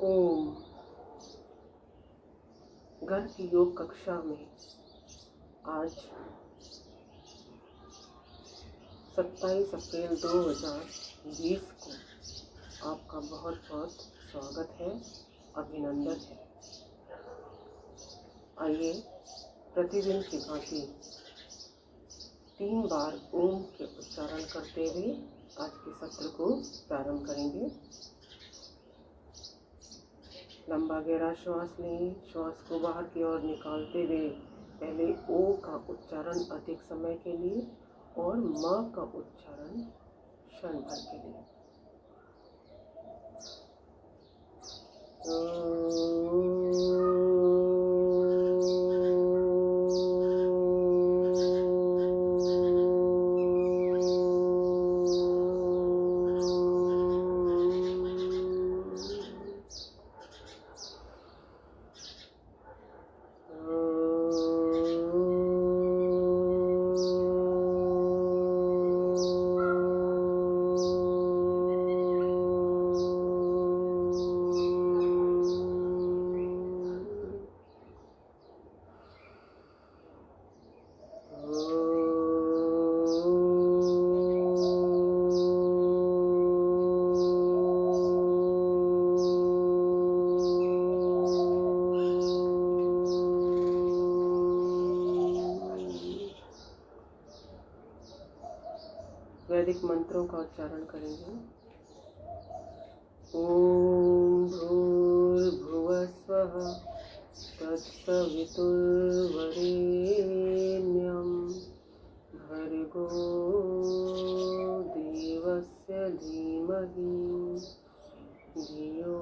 ओम। घर की योग कक्षा में आज 27 अप्रैल 2020 को आपका बहुत बहुत स्वागत है, अभिनंदन है। आइए प्रतिदिन की भांति 3 बार ओम के उच्चारण करते हुए आज के सत्र को प्रारंभ करेंगे। लंबा गहरा श्वास लें। श्वास को बाहर की ओर निकालते हुए पहले ओ का उच्चारण अधिक समय के लिए और म का उच्चारण क्षण भर के लिए। वैदिक मंत्रों का उच्चारण करेंगे। ओम भूर्भुवः स्वः तत्सवितुर्वरेण्यं भर्गो देवस्य धीमहि धियो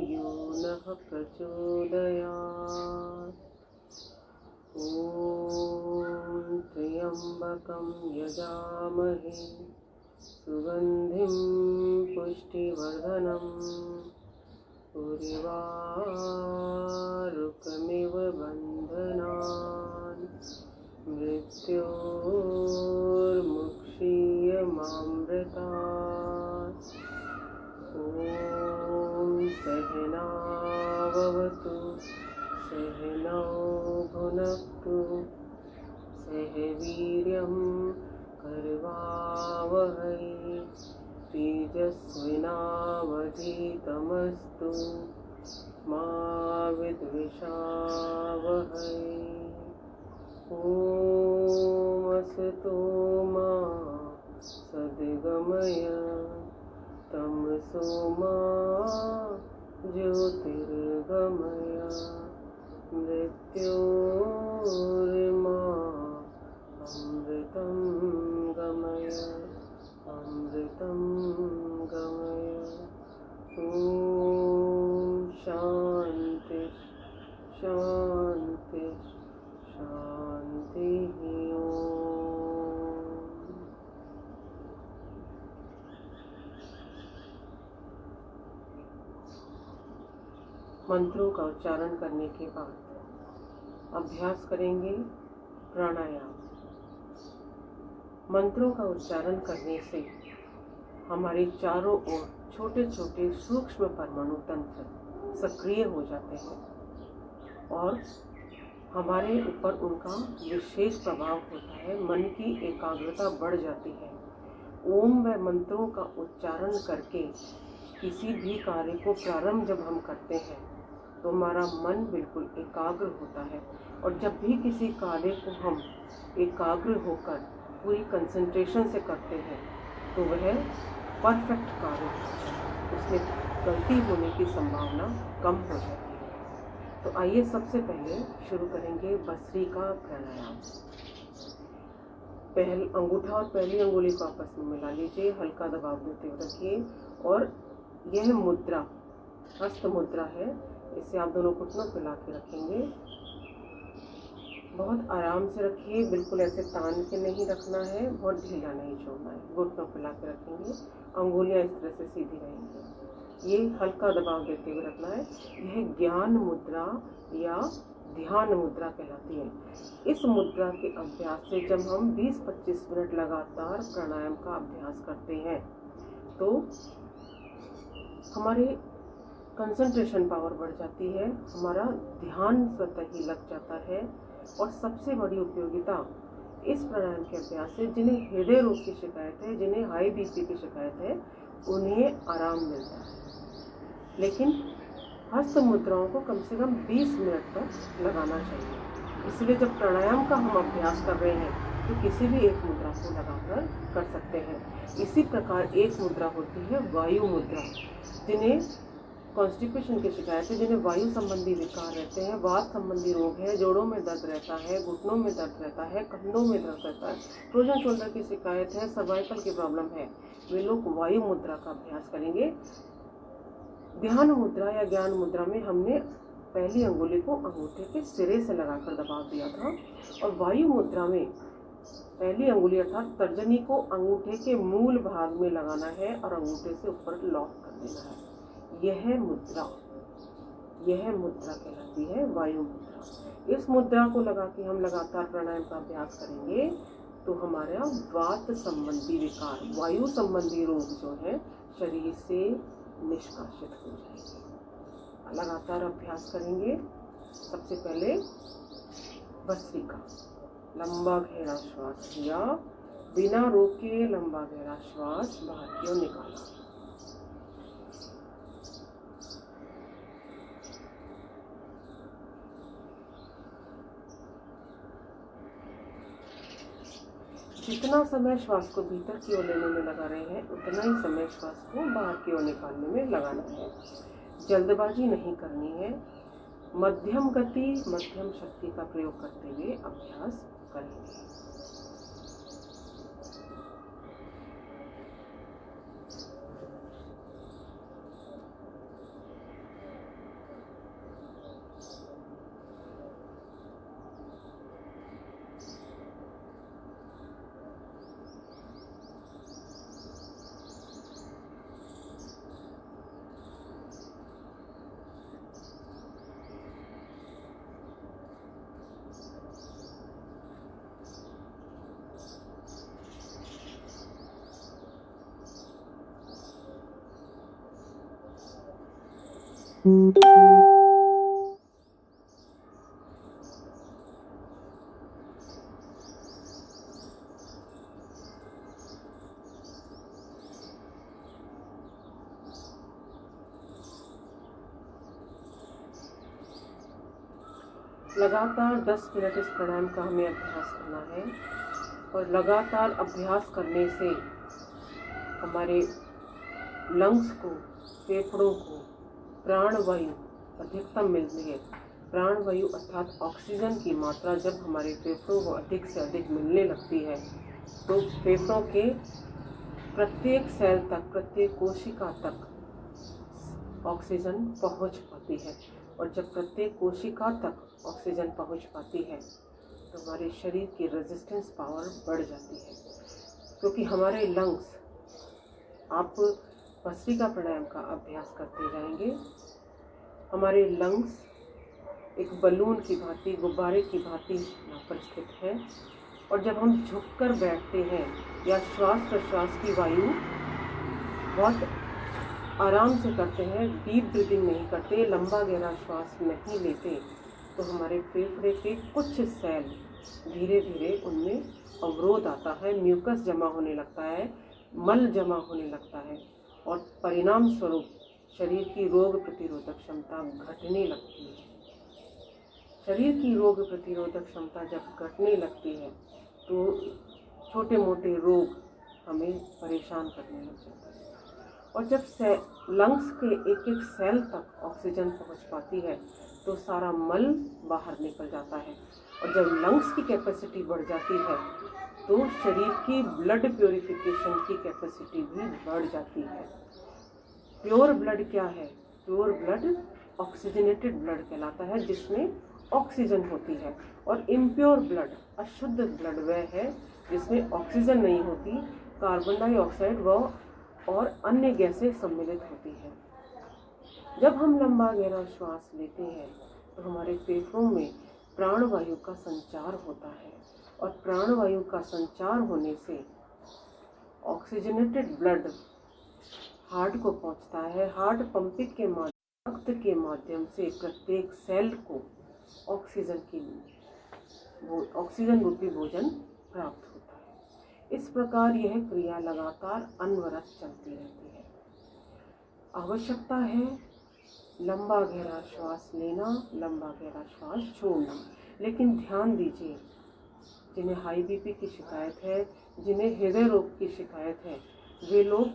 यो नः प्रचोदयात्। ओम त्र्यंबकं यजामहे सुगंधिं पुष्टिवर्धनम् उर्वारुकमिव बन्धनान् मृत्योर्मुक्षीयमामृतात्। ओम सहनाववतु सहनौ भुनक्तु सह वीर्यं करवावहै तेजस्विनावधीतमस्तु मा विद्विषावहै। ओम असतो मा सद्गमय तमसो मा ज्योतिर्गमय मृत्योर्मा अमृतं गमय अमृतं गमय। ओम शांति शांति शांति। ओम। मंत्रों का उच्चारण करने के बाद अभ्यास करेंगे प्राणायाम। मंत्रों का उच्चारण करने से हमारे चारों ओर छोटे छोटे सूक्ष्म परमाणु तंत्र सक्रिय हो जाते हैं और हमारे ऊपर उनका विशेष प्रभाव होता है। मन की एकाग्रता बढ़ जाती है। ओम व मंत्रों का उच्चारण करके किसी भी कार्य को प्रारंभ जब हम करते हैं तो हमारा मन बिल्कुल एकाग्र होता है और जब भी किसी कार्य को हम एकाग्र होकर पूरी कंसंट्रेशन से करते हैं तो वह परफेक्ट कार्य होता है, उसमें गलती होने की संभावना कम हो जाती है। तो आइए सबसे पहले शुरू करेंगे भस्त्रिका प्राणायाम। अंगूठा और पहली अंगुली को आपस में मिला लीजिए, हल्का दबाव देते हुए रखिए और यह मुद्रा हस्त मुद्रा है, इसे आप दोनों घुटनों पे ला के रखेंगे। बहुत आराम से रखिए, बिल्कुल ऐसे तान के नहीं रखना है, बहुत ढीला नहीं छोड़ना है। घुटनों पे ला के रखेंगे, अंगुलियां इस तरह से सीधी रहेंगी। ये हल्का दबाव देते हुए रखना है। यह ज्ञान मुद्रा या ध्यान मुद्रा कहलाती है। इस मुद्रा के अभ्यास से जब हम 20-25 मिनट लगातार प्राणायाम का अभ्यास करते हैं तो हमारे कंसंट्रेशन पावर बढ़ जाती है, हमारा ध्यान स्वतः ही लग जाता है। और सबसे बड़ी उपयोगिता इस प्राणायाम के अभ्यास से जिन्हें हृदय रोग की शिकायत है, जिन्हें हाई बीपी की शिकायत है, उन्हें आराम मिलता है। लेकिन हस्त मुद्राओं को कम से कम 20 मिनट तक लगाना चाहिए। इसलिए जब प्राणायाम का हम अभ्यास कर रहे हैं तो किसी भी एक मुद्रा को लगाकर कर सकते हैं। इसी प्रकार एक मुद्रा होती है वायु मुद्रा। जिन्हें कॉन्स्टिपेशन की शिकायत है, जिन्हें वायु संबंधी विकार रहते हैं, वात संबंधी रोग है, जोड़ों में दर्द रहता है, घुटनों में दर्द रहता है, कंधों में दर्द रहता है, फ्रोजन शोल्डर की शिकायत है, सर्वाइकल की प्रॉब्लम है, वे लोग वायु मुद्रा का अभ्यास करेंगे। ध्यान मुद्रा या ज्ञान मुद्रा में हमने पहली अंगुली को अंगूठे के सिरे से लगाकर दबा दिया था, और वायु मुद्रा में पहली अंगुली अर्थात तर्जनी को अंगूठे के मूल भाग में लगाना है और अंगूठे से ऊपर लॉक कर देना है। यह मुद्रा कहलाती है वायु मुद्रा। इस मुद्रा को लगा के हम लगातार प्राणायाम का अभ्यास करेंगे तो हमारा वात संबंधी विकार, वायु संबंधी रोग जो है शरीर से निष्कासित हो जाएंगे। लगातार अभ्यास करेंगे। सबसे पहले भस्त्रिका, लंबा गहरा श्वास लिया, बिना रोके लंबा गहरा श्वास बाहर की ओर निकाला। जितना समय श्वास को भीतर की ओर लेने में लगा रहे हैं उतना ही समय श्वास को बाहर की ओर निकालने में लगाना है। जल्दबाजी नहीं करनी है। मध्यम गति, मध्यम शक्ति का प्रयोग करते हुए अभ्यास करेंगे। लगातार 10 मिनट इस प्राणायाम का हमें अभ्यास करना है। और लगातार अभ्यास करने से हमारे लंग्स को, फेफड़ों को प्राणवायु अधिकतम मिलती है। प्राणवायु अर्थात ऑक्सीजन की मात्रा जब हमारे फेफड़ों को अधिक से अधिक मिलने लगती है तो फेफड़ों के प्रत्येक सेल तक, प्रत्येक कोशिका तक ऑक्सीजन पहुंच पाती है। और जब प्रत्येक कोशिका तक ऑक्सीजन पहुंच पाती है तो हमारे शरीर की रेजिस्टेंस पावर बढ़ जाती है। क्योंकि हमारे लंग्स, आप भस्त्रिका प्राणायाम का अभ्यास करते जाएंगे, हमारे लंग्स एक बलून की भांति, गुब्बारे की भांति यहाँ पर स्थित है। और जब हम झुककर बैठते हैं या श्वास प्रश्वास की वायु बहुत आराम से करते हैं, डीप ब्रीदिंग नहीं करते, लंबा गहरा श्वास नहीं लेते, तो हमारे फेफड़े के कुछ सेल धीरे धीरे उनमें अवरोध आता है, म्यूकस जमा होने लगता है, मल जमा होने लगता है और परिणाम स्वरूप शरीर की रोग प्रतिरोधक क्षमता घटने लगती है। शरीर की रोग प्रतिरोधक क्षमता जब घटने लगती है तो छोटे मोटे रोग हमें परेशान करने लग जाते हैं। और जब लंग्स के एक एक सेल तक ऑक्सीजन पहुंच पाती है तो सारा मल बाहर निकल जाता है। और जब लंग्स की कैपेसिटी बढ़ जाती है तो शरीर की ब्लड प्योरिफिकेशन की कैपेसिटी भी बढ़ जाती है। प्योर ब्लड क्या है? प्योर ब्लड ऑक्सीजनेटेड ब्लड कहलाता है, जिसमें ऑक्सीजन होती है। और इम्प्योर ब्लड, अशुद्ध ब्लड वह है जिसमें ऑक्सीजन नहीं होती, कार्बन डाइऑक्साइड व और अन्य गैसें सम्मिलित होती हैं। जब हम लंबा गहरा श्वास लेते हैं तो हमारे फेफड़ों में प्राणवायु का संचार होता है और प्राणवायु का संचार होने से ऑक्सीजनेटेड ब्लड हार्ट को पहुंचता है। हार्ट पंपिंग के माध्यम रक्त के माध्यम से प्रत्येक सेल को ऑक्सीजन रूपी भोजन प्राप्त होता है। इस प्रकार यह क्रिया लगातार अनवरत चलती रहती है। आवश्यकता है लंबा गहरा श्वास लेना, लंबा गहरा श्वास छोड़ना। लेकिन ध्यान दीजिए, जिन्हें हाई बीपी की शिकायत है, जिन्हें हृदय रोग की शिकायत है, वे लोग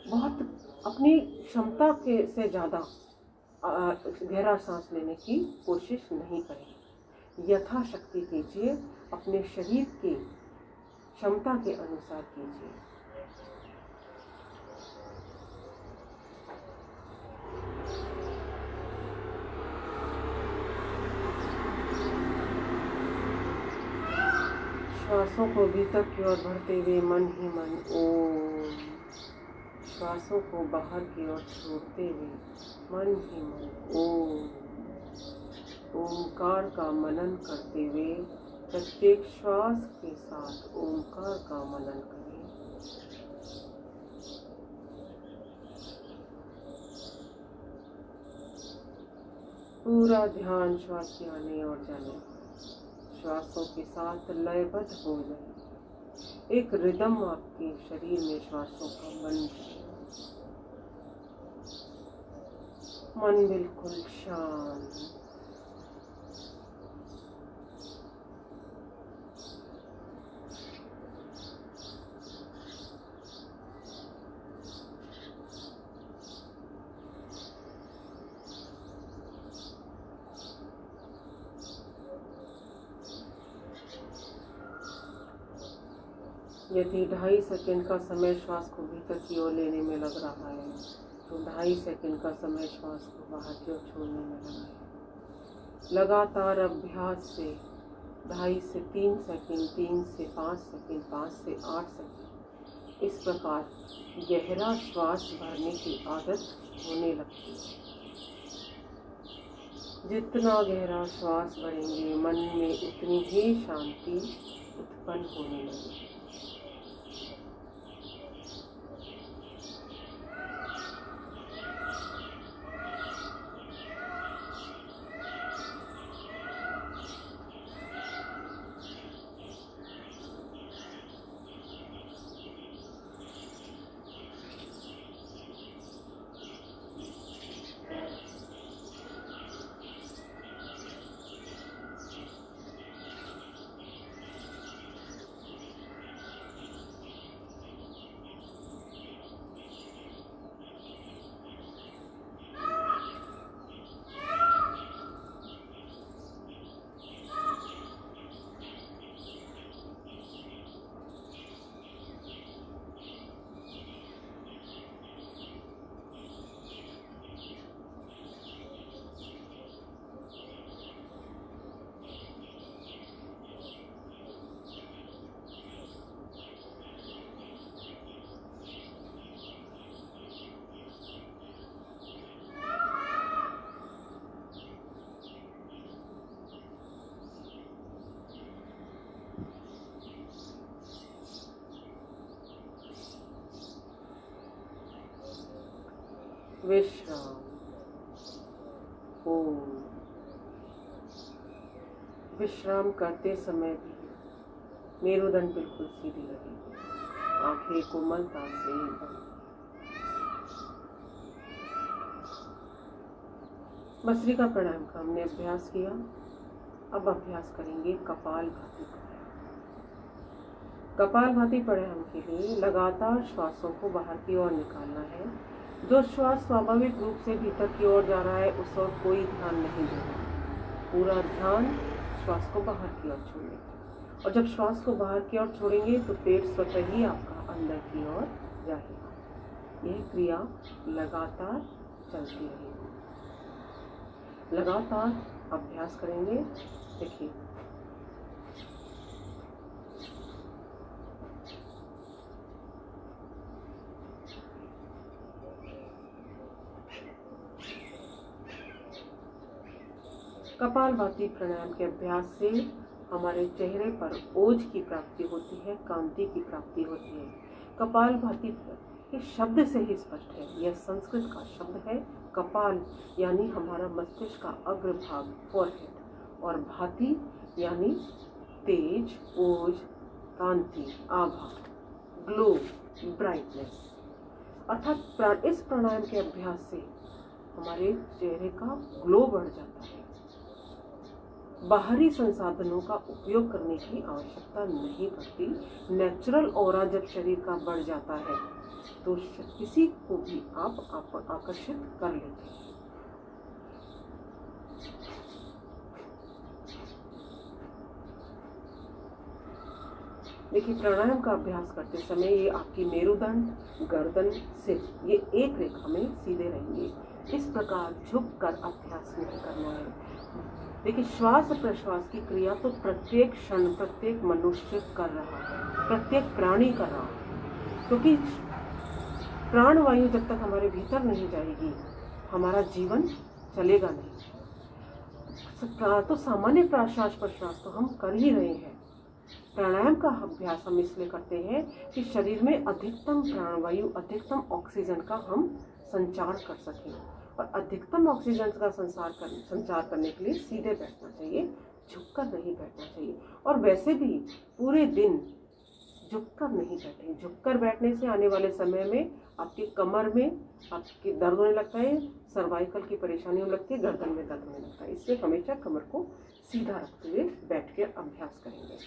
बहुत अपनी क्षमता के से ज़्यादा गहरा सांस लेने की कोशिश नहीं करें। यथाशक्ति कीजिए, अपने शरीर की क्षमता के अनुसार कीजिए। श्वासों को भीतर की ओर भरते हुए मन ही मन ओम, श्वासों को बाहर की ओर छोड़ते हुए मन ही मन ओम। ओंकार का मनन करते हुए प्रत्येक श्वास के साथ ओंकार का मनन करें। पूरा ध्यान श्वास के आने और जाने, श्वासों के साथ लयबद्ध हो जाए। एक रिदम आपके शरीर में श्वासों का बन जाए। मन बिल्कुल शांत। यदि 2.5 सेकंड का समय श्वास को भीतर की ओर लेने में लग रहा है, तो 2.5 सेकंड का समय श्वास को बाहर की ओर छोड़ने में लगाएं। लगातार अभ्यास से 2.5 से 3 सेकंड, 3 से 5 सेकंड, 5 से 8 सेकंड, इस प्रकार गहरा श्वास भरने की आदत होने लगती है। जितना गहरा श्वास भरेंगे, मन में उतनी ही शांति उत्पन्न होने लगेगी। विश्राम। ओम। विश्राम करते समय भी मेरुदंड बिल्कुल सीधी रहेगी, आंखें कोमलता से बंद। भस्त्रिका प्राणायाम का हमने अभ्यास किया। अब अभ्यास करेंगे कपालभाति प्राणायाम। कपालभाति प्राणायाम के लिए लगातार श्वासों को बाहर की ओर निकालना है। जो श्वास स्वाभाविक रूप से भीतर की ओर जा रहा है, उस ओर कोई ध्यान नहीं देना। पूरा ध्यान श्वास को बाहर की ओर छोड़ने का। और जब श्वास को बाहर की ओर छोड़ेंगे तो पेट स्वतः ही आपका अंदर की ओर जाएगा। यह क्रिया लगातार चलती रहेगी। लगातार अभ्यास करेंगे। देखिए, कपालभाति प्राणायाम के अभ्यास से हमारे चेहरे पर ओज की प्राप्ति होती है, कांति की प्राप्ति होती है। कपालभाति के शब्द से ही स्पष्ट है, यह संस्कृत का शब्द है कपाल यानी हमारा मस्तिष्क का अग्रभाग फोरहेड, और भाति यानी तेज, ओज, कांति, आभा, ग्लो, ब्राइटनेस। अर्थात इस प्राणायाम के अभ्यास से हमारे चेहरे का ग्लो बढ़ जाता है। बाहरी संसाधनों का उपयोग करने की आवश्यकता नहीं पड़ती। नेचुरल ऑरा जब शरीर का बढ़ जाता है तो किसी को भी आप आकर्षित कर लेते हैं। देखिए, प्राणायाम का अभ्यास करते समय ये आपकी मेरुदंड, गर्दन, सिर ये एक रेखा में सीधे रहेंगे। इस प्रकार झुककर अभ्यास नहीं करना है। देखिए, श्वास प्रश्वास की क्रिया तो प्रत्येक क्षण प्रत्येक मनुष्य कर रहा है, प्रत्येक प्राणी कर रहा है, क्योंकि प्राणवायु जब तक हमारे भीतर नहीं जाएगी हमारा जीवन चलेगा नहीं। तो सामान्य श्वास प्रश्वास तो हम कर ही रहे हैं। प्राणायाम का अभ्यास हम इसलिए करते हैं कि शरीर में अधिकतम प्राणवायु, अधिकतम ऑक्सीजन का हम संचार कर सकें, और अधिकतम ऑक्सीजन का संचार करने के लिए सीधे बैठना चाहिए, झुककर नहीं बैठना चाहिए। और वैसे भी पूरे दिन झुककर नहीं बैठें। झुककर बैठने से आने वाले समय में आपकी कमर में आपकी दर्द होने लगता है, सर्वाइकल की परेशानी होने लगती है, गर्दन में दर्द होने लगता है। इसलिए हमेशा कमर को सीधा रखते हुए बैठ के अभ्यास करेंगे।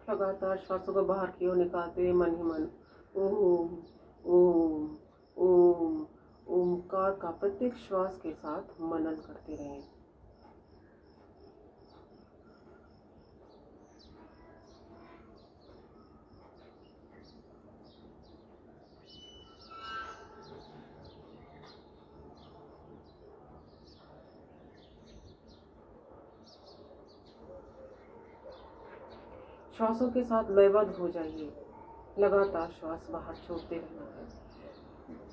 लगातार श्वासों को बाहर की ओर निकालते हुए मन ही मन ओम ओम ओम ओमकार का प्रत्येक श्वास के साथ मनन करते रहें। श्वासों के साथ लयबद्ध हो जाइए। लगातार श्वास बाहर छोड़ते रहना है।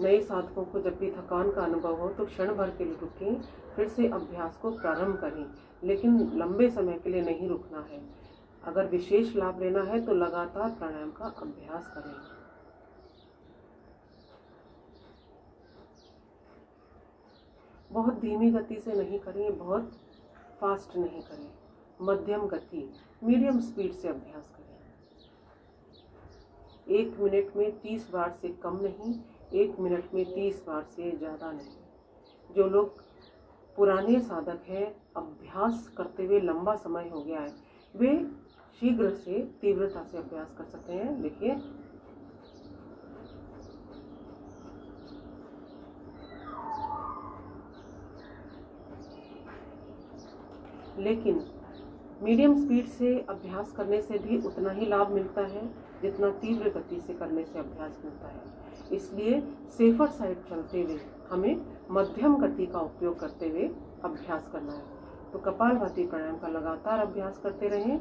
नए साधकों को जब भी थकान का अनुभव हो तो क्षण भर के लिए रुकें, फिर से अभ्यास को प्रारंभ करें, लेकिन लंबे समय के लिए नहीं रुकना है। अगर विशेष लाभ लेना है तो लगातार प्राणायाम का अभ्यास करें। बहुत धीमी गति से नहीं करें, बहुत फास्ट नहीं करें, मध्यम गति, मीडियम स्पीड से अभ्यास करें। 1 मिनट में 30 बार से कम नहीं, 1 मिनट में 30 बार से ज़्यादा नहीं। जो लोग पुराने साधक हैं, अभ्यास करते हुए लंबा समय हो गया है, वे शीघ्र से तीव्रता से अभ्यास कर सकते हैं। देखिए, लेकिन मीडियम स्पीड से अभ्यास करने से भी उतना ही लाभ मिलता है जितना तीव्र गति से करने से अभ्यास मिलता है। इसलिए सेफर साइड चलते हुए हमें मध्यम गति का उपयोग करते हुए अभ्यास करना है। तो कपालभाति प्राणायाम का लगातार अभ्यास करते रहें।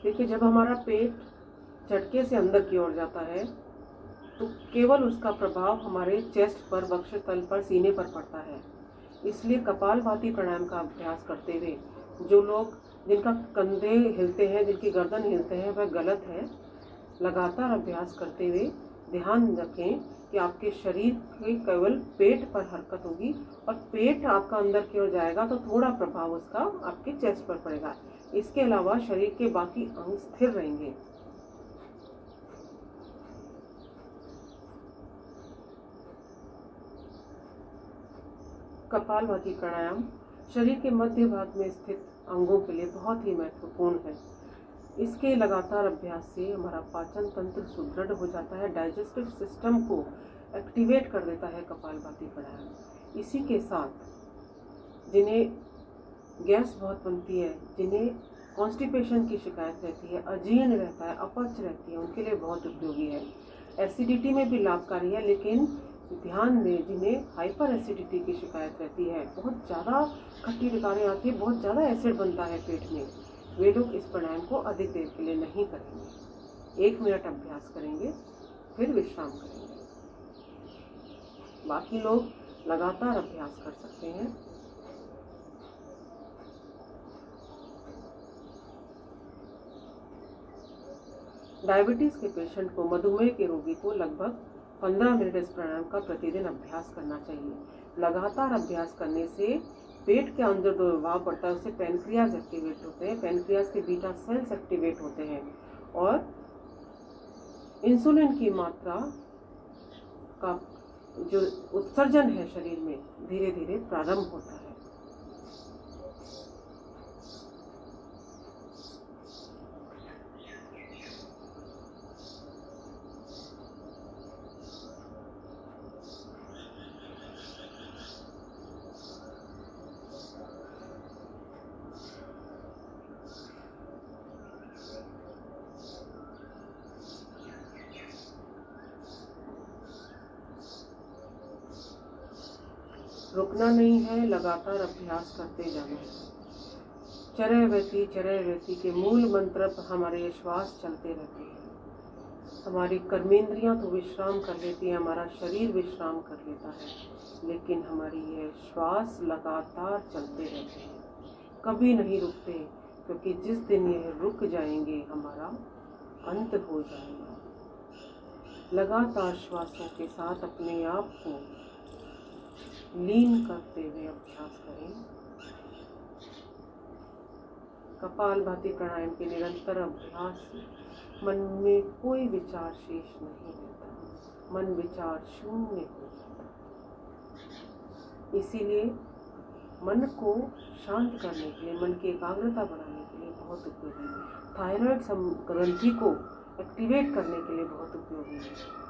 देखिए, जब हमारा पेट झटके से अंदर की ओर जाता है तो केवल उसका प्रभाव हमारे चेस्ट पर, वक्षस्थल पर, सीने पर पड़ता है। इसलिए कपालभाति प्राणायाम का अभ्यास करते हुए जो लोग, जिनका कंधे हिलते हैं, जिनकी गर्दन हिलते हैं, वह गलत है। लगातार अभ्यास करते हुए ध्यान रखें कि आपके शरीर के केवल पेट पर हरकत होगी और पेट आपका अंदर की ओर जाएगा तो थोड़ा प्रभाव उसका आपके चेस्ट पर पड़ेगा। इसके अलावा शरीर के बाकी अंग स्थिर रहेंगे। कपालभाति प्राणायाम शरीर के मध्य भाग में स्थित अंगों के लिए बहुत ही महत्वपूर्ण है। इसके लगातार अभ्यास से हमारा पाचन तंत्र सुदृढ़ हो जाता है, डाइजेस्टिव सिस्टम को एक्टिवेट कर देता है कपालभाति प्राणायाम। इसी के साथ जिन्हें गैस बहुत बनती है, जिन्हें कॉन्स्टिपेशन की शिकायत रहती है, अजीर्ण रहता है, अपच रहती है, उनके लिए बहुत उपयोगी है। एसिडिटी में भी लाभकारी है, लेकिन ध्यान दें जिन्हें हाइपर एसिडिटी की शिकायत रहती है, बहुत ज़्यादा खट्टी डकारें आती है, बहुत ज़्यादा एसिड बनता है पेट में, वे लोग इस प्राणायाम को अधिक देर के लिए नहीं करेंगे। 1 मिनट अभ्यास करेंगे, फिर विश्राम करेंगे। बाकी लोग लगातार अभ्यास कर सकते हैं। डायबिटीज के पेशेंट को, मधुमेह के रोगी को लगभग 15 मिनट इस प्राणायाम का प्रतिदिन अभ्यास करना चाहिए। लगातार अभ्यास करने से पेट के अंदर जो दबाव पड़ता है उससे पैनक्रियाज एक्टिवेट होते हैं, पैनक्रियाज के बीटा सेल्स एक्टिवेट होते हैं और इंसुलिन की मात्रा का जो उत्सर्जन है शरीर में धीरे धीरे प्रारंभ होता है। रुकना नहीं है, लगातार अभ्यास करते जाना है। चरैवेति के मूल मंत्र पर हमारे श्वास चलते रहते हैं। हमारी कर्मेंद्रियां तो विश्राम कर लेती है, हमारा शरीर विश्राम कर लेता है, लेकिन हमारी यह श्वास लगातार चलते रहते हैं, कभी नहीं रुकते, क्योंकि जिस दिन यह रुक जाएंगे हमारा अंत हो जाएगा। लगातार श्वासों के साथ अपने आप को लीन करते हुए अभ्यास करें। कपालभाति प्राणायाम के निरंतर अभ्यास से मन में कोई विचार शेष नहीं रहता, मन विचार शून्य हो जाता। इसीलिए मन को शांत करने के लिए, मन की एकाग्रता बढ़ाने के लिए बहुत उपयोगी है। थायराइड ग्रंथि को एक्टिवेट करने के लिए बहुत उपयोगी है।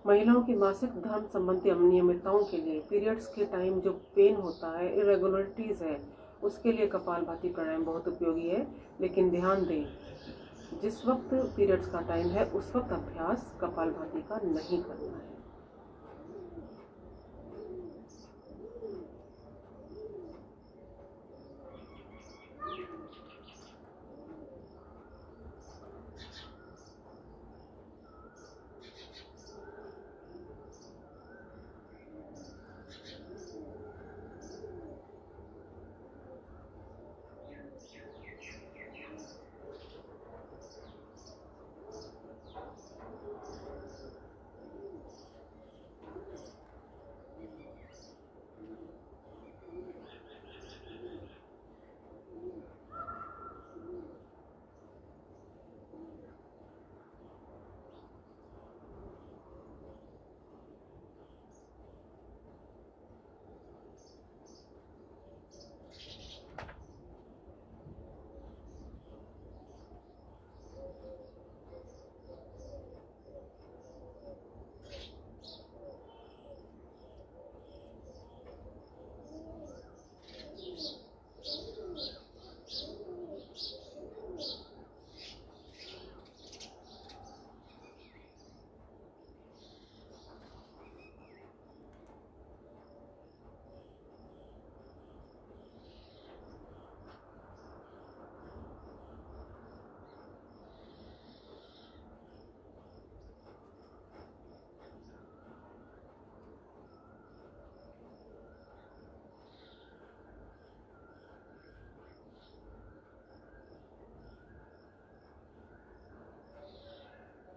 महिलाओं की मासिक धर्म संबंधी अनियमितताओं के लिए, पीरियड्स के टाइम जो पेन होता है, इरेगुलरिटीज़ है, उसके लिए कपालभाति प्राणायाम बहुत उपयोगी है। लेकिन ध्यान दें, जिस वक्त पीरियड्स का टाइम है उस वक्त अभ्यास कपालभाति का नहीं करना है।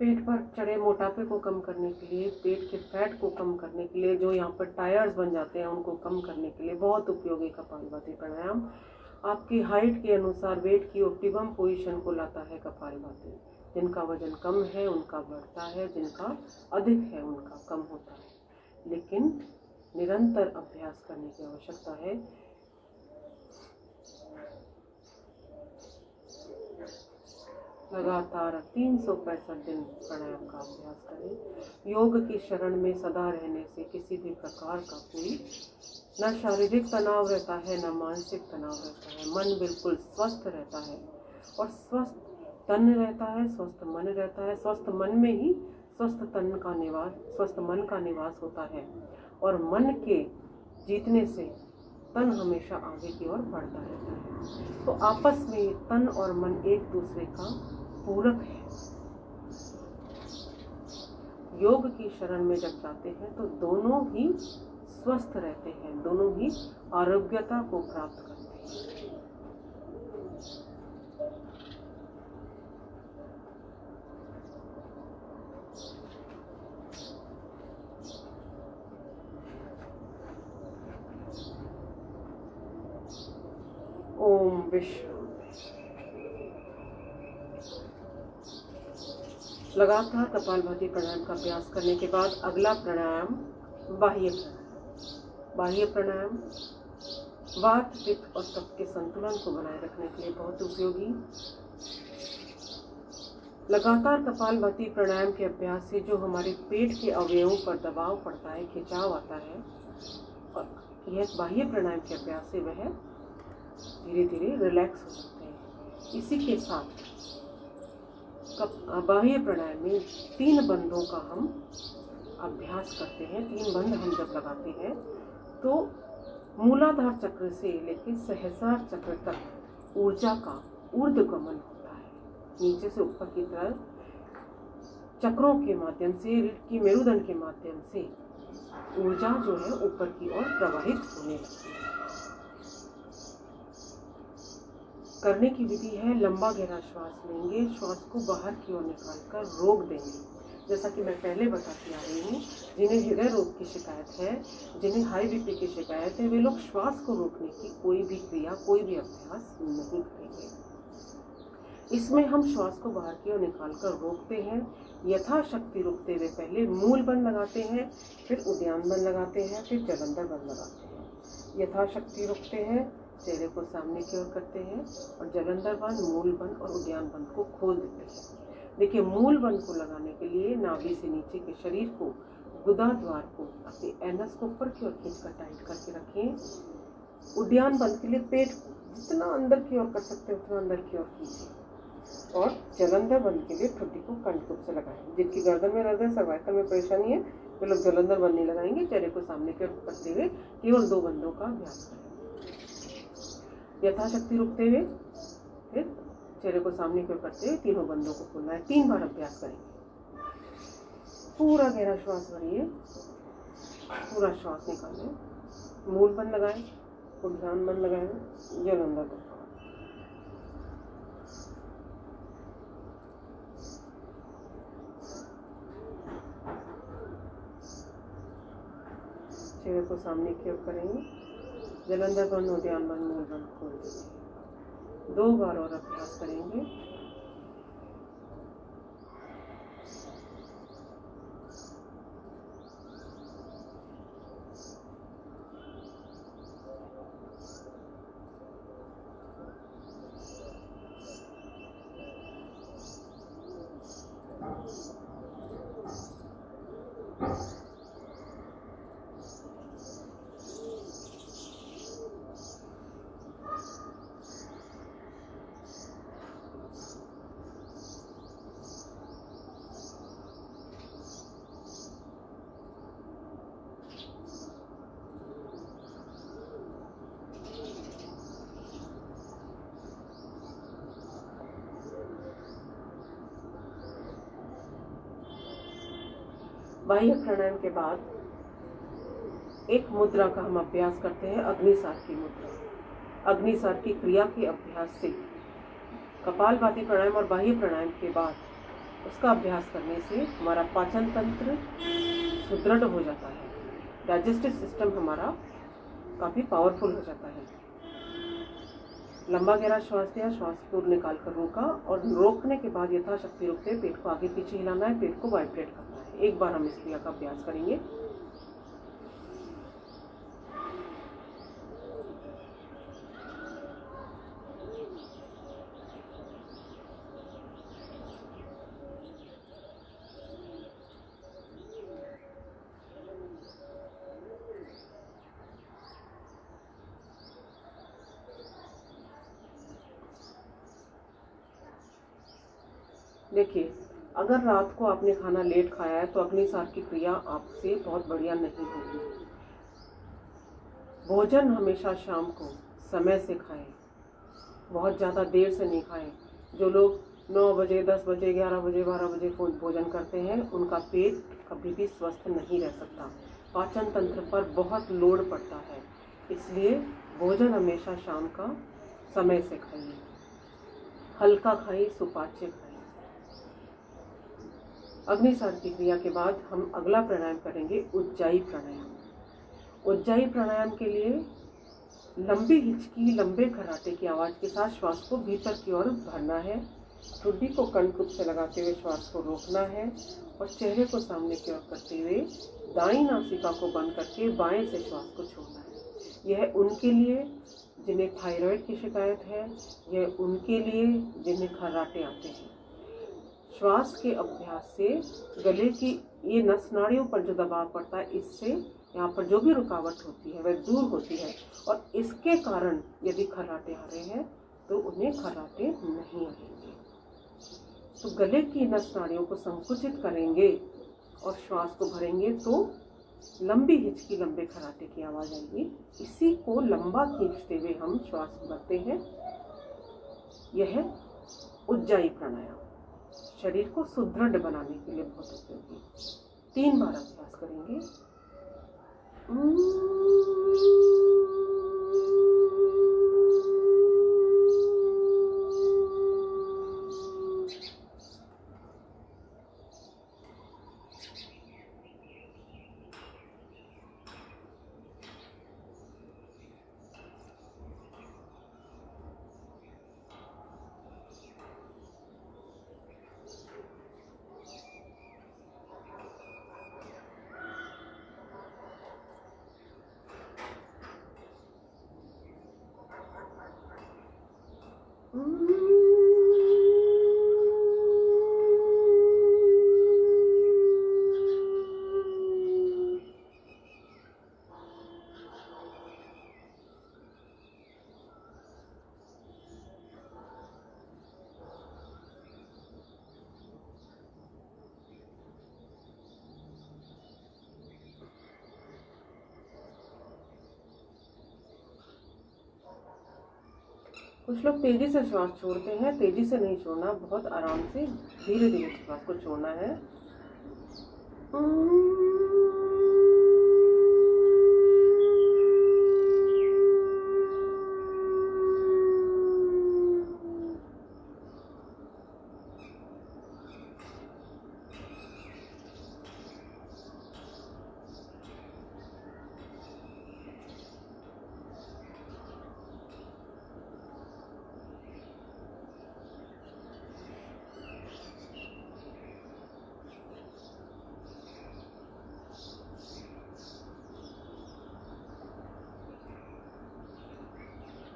पेट पर चढ़े मोटापे को कम करने के लिए, पेट के फैट को कम करने के लिए, जो यहाँ पर टायर्स बन जाते हैं उनको कम करने के लिए बहुत उपयोगी कपालभाति प्राणायाम। आपकी हाइट के अनुसार वेट की ऑप्टिमम पोजीशन को लाता है कपालभाति। जिनका वजन कम है उनका बढ़ता है, जिनका अधिक है उनका कम होता है, लेकिन निरंतर अभ्यास करने की आवश्यकता है। लगातार 365 दिन प्राणायाम का अभ्यास करें। योग की शरण में सदा रहने से किसी भी प्रकार का कोई न शारीरिक तनाव रहता है, न मानसिक तनाव रहता है। मन बिल्कुल स्वस्थ रहता है और स्वस्थ तन रहता है, स्वस्थ मन रहता है। स्वस्थ मन में ही स्वस्थ मन का निवास होता है और मन के जीतने से तन हमेशा आगे की ओर बढ़ता रहता है। तो आपस में तन और मन एक दूसरे का पूरक है। योग की शरण में जब जाते हैं तो दोनों ही स्वस्थ रहते हैं, दोनों ही आरोग्यता को प्राप्त करते हैं। ओम विश्व। लगातार कपालभाति प्राणायाम का अभ्यास करने के बाद अगला प्राणायाम बाह्य प्राणायाम। बाह्य प्राणायाम वात, पित्त और कफ के संतुलन को बनाए रखने के लिए बहुत उपयोगी। लगातार कपालभाति प्राणायाम के अभ्यास से जो हमारे पेट के अवयवों पर दबाव पड़ता है, खिंचाव आता है, और यह बाह्य प्राणायाम के अभ्यास से वह धीरे धीरे रिलैक्स हो जाते हैं। इसी के साथ बाह्य प्राणायाम में 3 बंधों का हम अभ्यास करते हैं। 3 बंध हम जब लगाते हैं तो मूलाधार चक्र से लेकर सहस्रार चक्र तक ऊर्जा का ऊर्ध्वगमन होता है। नीचे से ऊपर की तरफ चक्रों के माध्यम से, रीढ़ की मेरुदंड के माध्यम से ऊर्जा जो है ऊपर की ओर प्रवाहित होने लगती है। करने की विधि है, लंबा गहरा श्वास लेंगे, श्वास को बाहर की ओर निकालकर रोक देंगे। जैसा कि मैं पहले बताती आ रही हूँ, जिन्हें हृदय रोग की शिकायत है, जिन्हें हाई बीपी की शिकायत है, वे लोग श्वास को रोकने की कोई भी क्रिया, कोई भी अभ्यास नहीं करेंगे। इसमें हम श्वास को बाहर की ओर निकालकर रोकते हैं। यथाशक्ति रुकते हुए पहले मूल बंद लगाते हैं, फिर उद्यान बंद लगाते हैं, फिर जलंधर बंद लगाते हैं। यथाशक्ति रुकते हैं, चेहरे को सामने की ओर करते हैं और जलंधर बंद, मूल बंद और उद्यान बंद को खोल देते हैं। देखिए, मूल बंद को लगाने के लिए नाभि से नीचे के शरीर को, गुदा द्वार को, अपने एनस को ऊपर की ओर खींचकर टाइट करके रखें। उद्यान बंद के लिए पेट को जितना अंदर की ओर कर सकते हैं उतना अंदर की ओर खींचें। और जलंधर बंद के लिए ठुड्डी को कंठकुप से लगाएं। जिनकी गर्दन में दर्द है, सर्वाइकल में परेशानी है, वे लोग जलंधर बंद नहीं लगाएंगे। चेहरे को सामने की ओर करते हुए केवल 2 बंदों का अभ्यास करें। यथाशक्ति रुकते हुए फिर चेहरे को सामने की ओर करते हुए तीनों बंदों को खोलना है। 3 बार अभ्यास करेंगे। पूरा गहरा श्वास भरिए, पूरा श्वास निकालें, मूल बंद लगाएं, उद्यान बंद लगाएं, जलंधर बंद। चेहरे को सामने की ओर करेंगे, जलंधर बंद, उद्यान बंद, मूल बंद खोल देंगे। 2 बार और अभ्यास करेंगे। बाह्य प्राणायाम के बाद एक मुद्रा का हम अभ्यास करते हैं, अग्निसार की मुद्रा। अग्निसार की क्रिया के अभ्यास से कपालभाति प्राणायाम और बाह्य प्राणायाम के बाद उसका अभ्यास करने से हमारा पाचन तंत्र सुदृढ़ हो जाता है, डाइजेस्टिव सिस्टम हमारा काफ़ी पावरफुल हो जाता है। लंबा गहरा श्वास लिया, श्वास को निकाल कर रोका और रोकने के बाद यथाशक्ति रुकते हुए पेट को आगे पीछे हिलाना है, पेट को वाइब्रेट करना है। एक बार हम इस क्रिया का अभ्यास करेंगे। देखिए, अगर रात को आपने खाना लेट खाया है तो अग्निसार की क्रिया आपसे बहुत बढ़िया नहीं होगी। भोजन हमेशा शाम को समय से खाएं, बहुत ज़्यादा देर से नहीं खाएं। जो लोग 9 बजे, 10 बजे, 11 बजे, 12 बजे भोजन करते हैं उनका पेट कभी भी स्वस्थ नहीं रह सकता। पाचन तंत्र पर बहुत लोड पड़ता है, इसलिए भोजन हमेशा शाम का समय से खाइए, हल्का खाइए, सुपाच्य खाइए। अग्निसार की क्रिया के बाद हम अगला प्राणायाम करेंगे, उज्जाई प्राणायाम। उज्जाई प्राणायाम के लिए लंबी हिचकी, लंबे खर्राटे की आवाज़ के साथ श्वास को भीतर की ओर भरना है। ठुड्डी को कर्णकुट से लगाते हुए श्वास को रोकना है और चेहरे को सामने की ओर करते हुए दाईं नासिका को बंद करके बाएं से श्वास को छोड़ना है। यह उनके लिए जिन्हें थायराइड की शिकायत है, यह उनके लिए जिन्हें खर्राटे आते हैं। श्वास के अभ्यास से गले की ये नस नाड़ियों पर जो दबाव पड़ता है, इससे यहाँ पर जो भी रुकावट होती है वह दूर होती है और इसके कारण यदि खर्राटे आ रहे हैं तो उन्हें खर्राटे नहीं आएंगे। तो गले की नस नाड़ियों को संकुचित करेंगे और श्वास को भरेंगे तो लंबी हिचकी, लंबे खर्राटे की आवाज़ आएगी। इसी को लंबा खींचते हुए हम श्वास भरते हैं। यह उज्जाई प्राणायाम शरीर को सुदृढ़ बनाने के लिए बहुत उपयोगी। 3 बार अभ्यास करेंगे। कुछ लोग तेजी से श्वास छोड़ते हैं, तेजी से नहीं छोड़ना, बहुत आराम से धीरे धीरे श्वास को छोड़ना है।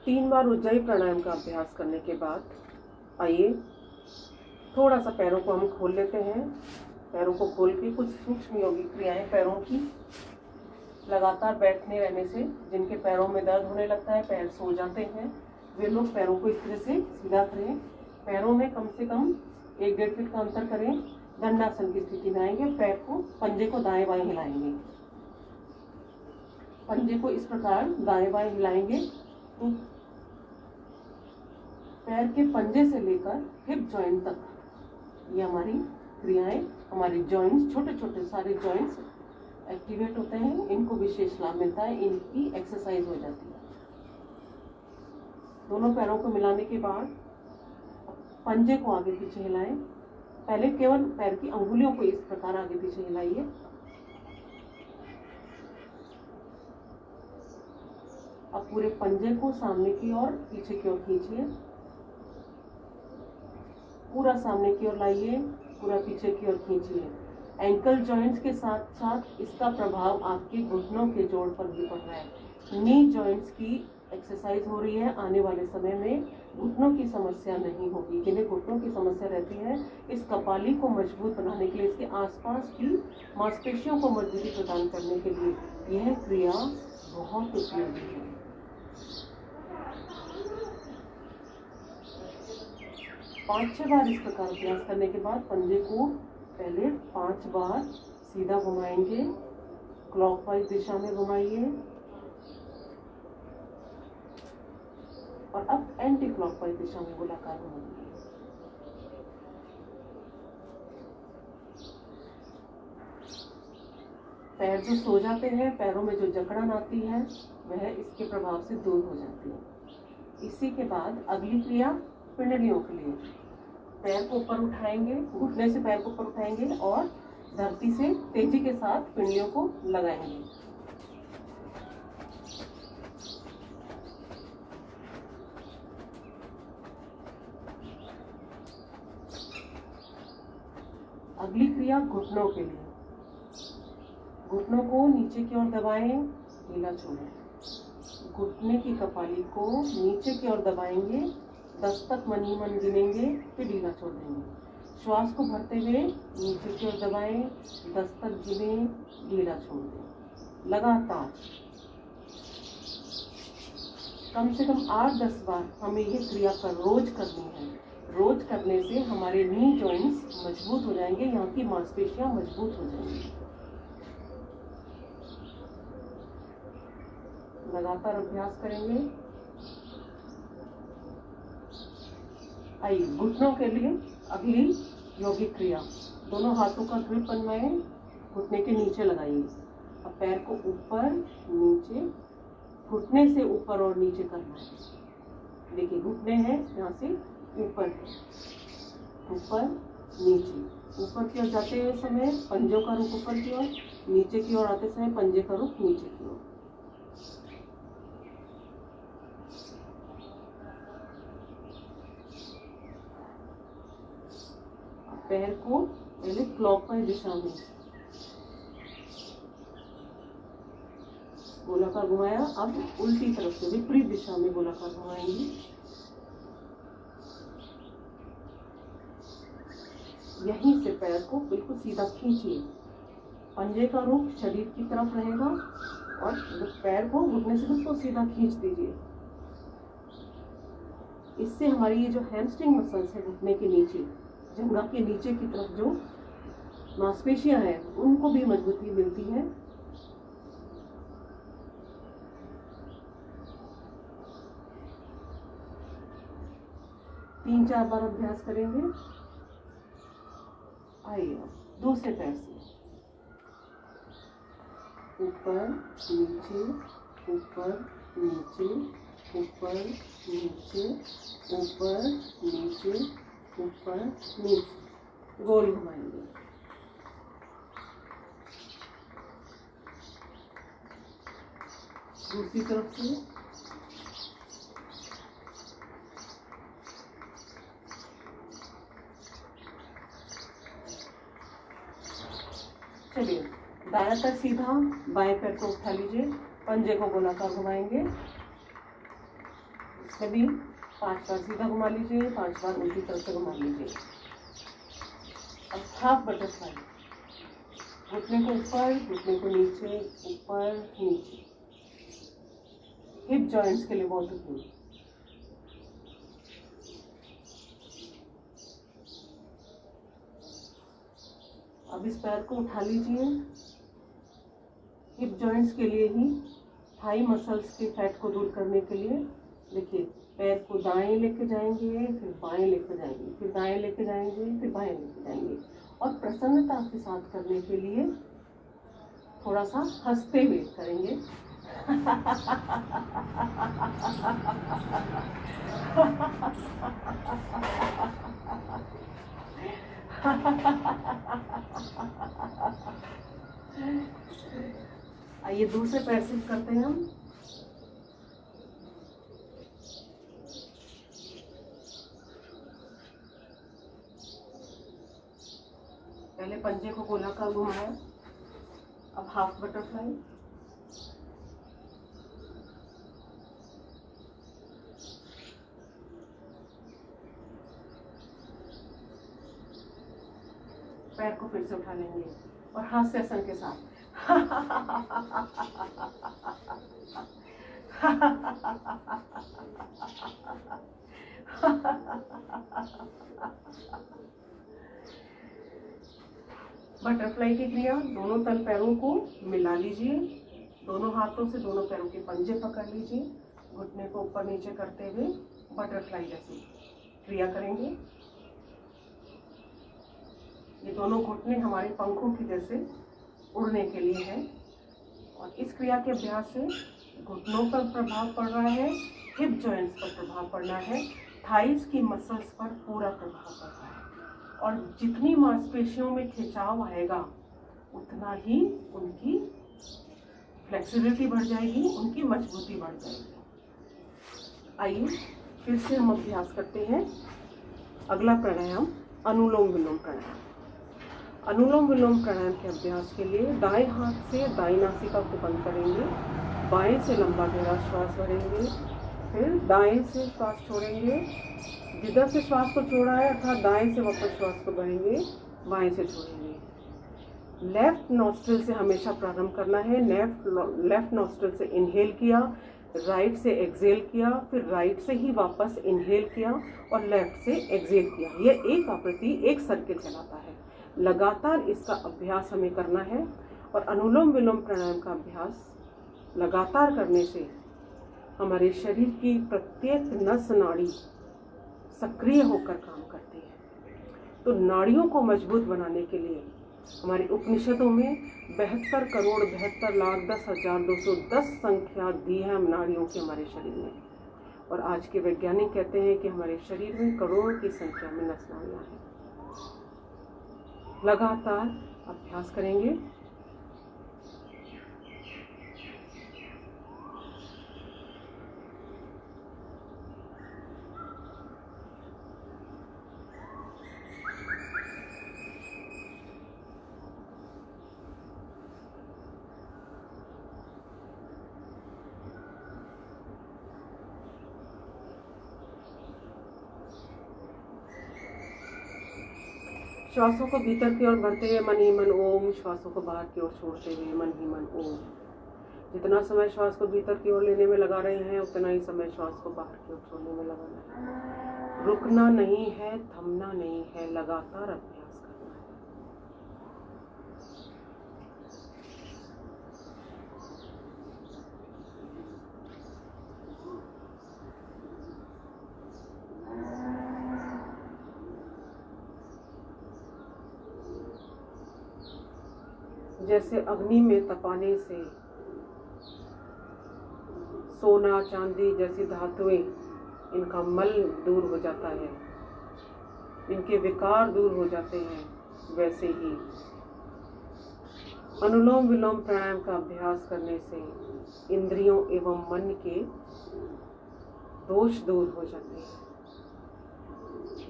तीन बार उज्जाई प्राणायाम का अभ्यास करने के बाद आइए थोड़ा सा पैरों को हम खोल लेते हैं। पैरों को खोल के कुछ सूक्ष्म योगिक क्रियाएं पैरों की लगातार बैठने रहने से जिनके पैरों में दर्द होने लगता है, पैर सो जाते हैं, वे लोग पैरों को इस तरह से सीधा करें। पैरों में कम से कम 1-1.5 फीट का अंतर करें। दंडासन की स्थिति में आएंगे। पैर को, पंजे को दाएं बाएं हिलाएंगे। पंजे को इस प्रकार दाएं बाएं हिलाएंगे तो पैर के पंजे से लेकर हिप जॉइंट तक ये हमारी क्रियाएं, हमारी जॉइंट्स, छोटे छोटे सारे जॉइंट्स एक्टिवेट होते हैं। इनको विशेष लाभ मिलता है, इनकी एक्सरसाइज हो जाती है। दोनों पैरों को मिलाने के बाद पंजे को आगे पीछे हिलाएं। पहले केवल पैर की अंगुलियों को इस प्रकार आगे पीछे हिलाइए। अब पूरे पंजे को सामने की ओर पीछे की ओर खींचिए, पूरा सामने की ओर लाइए, पूरा पीछे की ओर खींचिए। एंकल जॉइंट्स के साथ साथ इसका प्रभाव आपके घुटनों के जोड़ पर भी पड़ रहा है। नी जॉइंट्स की एक्सरसाइज हो रही है। आने वाले समय में घुटनों की समस्या नहीं होगी। जिन्हें घुटनों की समस्या रहती है, इस कपाली को मजबूत बनाने के लिए, इसके आसपास की मांसपेशियों को मजबूती प्रदान करने के लिए यह क्रिया बहुत उपयोगी है। पाँच 6 बार इस प्रकार अभ्यास करने के बाद पंजे को पहले 5 बार सीधा घुमाएंगे, क्लॉकवाइज दिशा में घुमाइए और अब एंटी क्लॉकवाइज दिशा में गोलाकार घुमाइए। पैर जो सो जाते हैं, पैरों में जो जकड़न आती है, वह इसके प्रभाव से दूर हो जाती है। इसी के बाद अगली क्रिया पिंडलियों के लिए। पैर को ऊपर उठाएंगे, घुटने से पैर को ऊपर उठाएंगे और धरती से तेजी के साथ पिंडलियों को लगाएंगे। अगली क्रिया घुटनों के लिए। घुटनों को नीचे की ओर दबाएं, ढीला छोड़ें। घुटने की कपाली को नीचे की ओर दबाएंगे, 10 तक मन ही मन गिनेंगे, फिर ढीला छोड़ देंगे। श्वास को भरते हुए नीचे की ओर दबाएं, 10 तक गिनें, ढीला छोड़ दें। लगातार कम से कम 8-10 बार हमें ये क्रिया रोज करनी है। रोज करने से हमारे नी जॉइंट्स मजबूत हो जाएंगे, यहाँ की मांसपेशियां मजबूत हो जाएंगी। लगातार अभ्यास करेंगे। आइए घुटनों के लिए अगली योगिक क्रिया। दोनों हाथों का ग्रिप बनवाएं, घुटने के नीचे लगाइए। अब पैर को ऊपर नीचे, घुटने से ऊपर और नीचे करना है। देखिए घुटने हैं, यहाँ से ऊपर ऊपर नीचे। ऊपर की ओर जाते हुए समय पंजों का रुख ऊपर की ओर, नीचे की ओर आते समय पंजे का रुख नीचे की ओर। पैर को पहले क्लॉकवाइज दिशा में गोलाकार घुमाया, अब उल्टी तरफ से विपरीत दिशा में गोलाकार घुमाएंगे। यहीं से पैर को बिल्कुल सीधा खींचिए। पंजे का रुख शरीर की तरफ रहेगा और पैर को घुटने से बिल्कुल सीधा खींच दीजिए। इससे हमारी ये जो हैमस्ट्रिंग मसल्स है घुटने के नीचे, जंघा के नीचे की तरफ जो मांसपेशियां हैं, उनको भी मजबूती मिलती है। तीन 4 बार अभ्यास करेंगे। आइए दूसरे पैर से ऊपर नीचे, ऊपर नीचे, ऊपर नीचे, ऊपर नीचे, ऊपर नीचे, गोल घुमाएंगे। दूसरी तरफ से चलिए दायां पैर सीधा, बाएं पैर को उठा लीजिए, पंजे को गोलाकार घुमाएंगे। इसमें भी 5 बार सीधा घुमा लीजिए, 5 बार उल्टी तरफ से घुमा लीजिए। अब हाफ बटरफ्लाई। घुटने को ऊपर, घुटने को नीचे, ऊपर नीचे। हिप जॉइंट्स के लिए बहुत उपयोगी। अब इस पैर को उठा लीजिए। हिप जॉइंट्स के लिए ही, थाई मसल्स के फैट को दूर करने के लिए देखिए पैर को दाएं लेके जाएंगे, फिर बाएं लेके जाएंगे, फिर दाएं लेके जाएंगे, फिर बाएं लेके जाएंगे। और प्रसन्नता के साथ करने के लिए थोड़ा सा हंसते हुए करेंगे। आइए दूसरे पैर से करते हैं हम। पहले पंजे को गोलाकार घुमाया, अब हाफ बटरफ्लाई, पैर को फिर से उठा लेंगे और हास्य आसन के साथ बटरफ्लाई की क्रिया, दोनों तल पैरों को मिला लीजिए, दोनों हाथों से दोनों पैरों के पंजे पकड़ लीजिए, घुटने को ऊपर नीचे करते हुए बटरफ्लाई जैसी क्रिया करेंगे। ये दोनों घुटने हमारे पंखों की जैसे उड़ने के लिए है और इस क्रिया के अभ्यास से घुटनों पर प्रभाव पड़ रहा है, हिप जॉइंट्स पर प्रभाव पड़ना है, थाइस की मसल्स पर पूरा प्रभाव पड़ रहा है और जितनी मांसपेशियों में खिंचाव आएगा उतना ही उनकी फ्लेक्सिबिलिटी बढ़ जाएगी, उनकी मजबूती बढ़ जाएगी। आइए फिर से हम अभ्यास करते हैं। अगला प्राणायाम अनुलोम विलोम प्राणायाम। अनुलोम विलोम प्राणायाम के अभ्यास के लिए दाएं हाथ से दाईं नासिका को बंद करेंगे, बाएं से लंबा गहरा श्वास भरेंगे, फिर दाएं से श्वास छोड़ेंगे, जिधर से श्वास को छोड़ा है अर्थात दाएं से वापस श्वास को भरेंगे, बाएं से छोड़ेंगे। लेफ्ट नॉस्ट्रिल से हमेशा प्रारंभ करना है। लेफ्ट नॉस्ट्रिल से इनहेल किया, राइट से एक्सहेल किया, फिर राइट से ही वापस इनहेल किया और लेफ्ट से एक्सहेल किया। यह एक आवृत्ति एक सर्किल कहलाता है। लगातार इसका अभ्यास हमें करना है और अनुलोम विलोम प्राणायाम का अभ्यास लगातार करने से हमारे शरीर की प्रत्येक नस नाड़ी सक्रिय होकर काम करती है। तो नाड़ियों को मजबूत बनाने के लिए हमारे उपनिषदों में 72 करोड़ 72 लाख 10,210 संख्या दी है हम नाड़ियों की हमारे शरीर में। और आज के वैज्ञानिक कहते हैं कि हमारे शरीर में करोड़ों की संख्या में नस नाड़ियाँ हैं। लगातार अभ्यास करेंगे। श्वासों को भीतर की ओर भरते हुए मन ही मन ओम, श्वासों को बाहर की ओर छोड़ते हुए मन ही मन ओम। जितना समय श्वास को भीतर की ओर लेने में लगा रहे हैं उतना ही समय श्वास को बाहर की ओर छोड़ने में लगाना है। रुकना नहीं है, थमना नहीं है, लगातार अभ्यास करना है। जैसे अग्नि में तपाने से सोना चांदी जैसी धातुएं इनका मल दूर हो जाता है, इनके विकार दूर हो जाते हैं, वैसे ही अनुलोम विलोम प्राणायाम का अभ्यास करने से इंद्रियों एवं मन के दोष दूर हो जाते हैं।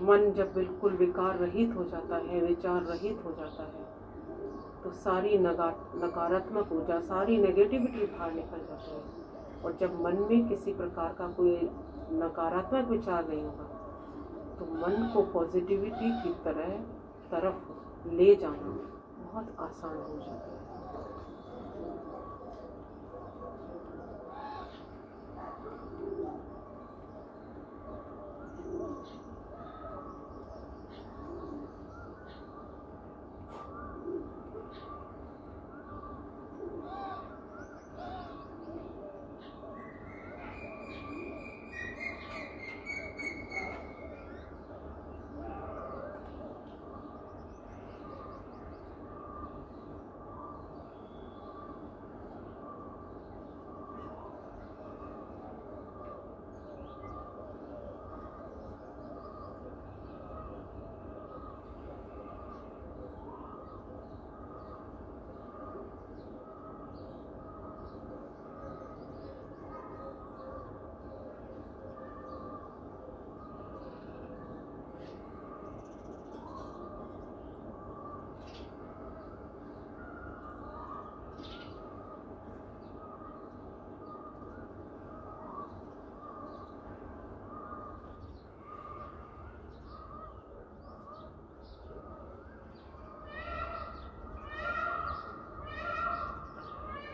मन जब बिल्कुल विकार रहित हो जाता है, विचार रहित हो जाता है, तो सारी नकारात्मक ऊर्जा, सारी नेगेटिविटी बाहर निकल जाती है। और जब मन में किसी प्रकार का कोई नकारात्मक विचार नहीं होगा तो मन को पॉजिटिविटी की तरफ ले जाना बहुत आसान हो जाता है।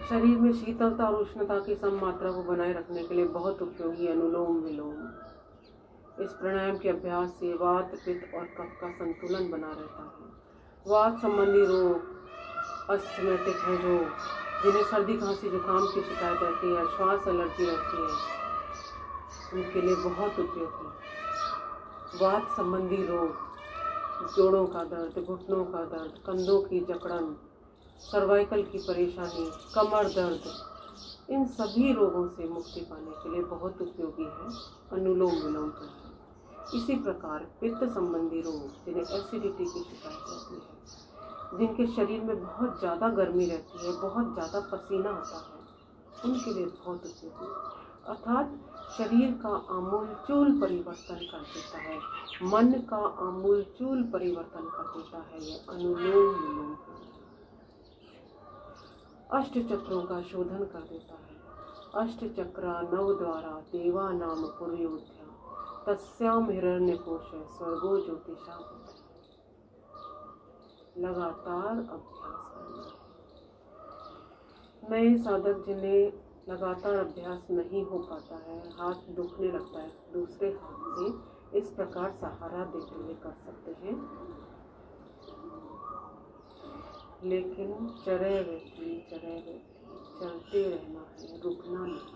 शरीर में शीतलता और उष्णता की सम मात्रा को बनाए रखने के लिए बहुत उपयोगी अनुलोम विलोम। इस प्राणायाम के अभ्यास से वात, पित्त और कफ का संतुलन बना रहता है। वात संबंधी रोग, अस्थमैटिक है जो जिन्हें सर्दी, खांसी, जुकाम की शिकायत रहती है, श्वास एलर्जी रहती है, उनके लिए बहुत उपयोगी। वात संबंधी रोग, जोड़ों का दर्द, घुटनों का दर्द, कंधों की जकड़न, सर्वाइकल की परेशानी, कमर दर्द, इन सभी रोगों से मुक्ति पाने के लिए बहुत उपयोगी है अनुलोम विलोम प्राणायाम। इसी प्रकार पित्त संबंधी रोग, जिन्हें एसिडिटी की शिकायत रहती है, जिनके शरीर में बहुत ज़्यादा गर्मी रहती है, बहुत ज़्यादा पसीना आता है, उनके लिए बहुत उपयोगी, अर्थात शरीर का आमूलचूल परिवर्तन कर देता है, मन का आमूलचूल परिवर्तन कर देता है यह अनुलोम विलोम। अष्ट चक्रों का शोधन कर देता है। अष्ट चक्रा नव द्वारा देवा नाम पुरयोध्या, तस्याम हिरण्यकोश स्वर्गो ज्योतिषा। लगातार अभ्यास करना है। नए साधक जिन्हें लगातार अभ्यास नहीं हो पाता है, हाथ दुखने लगता है, दूसरे हाथ से इस प्रकार सहारा देते हुए कर सकते हैं, लेकिन चरैवती चलते रहना है, रुकना नहीं।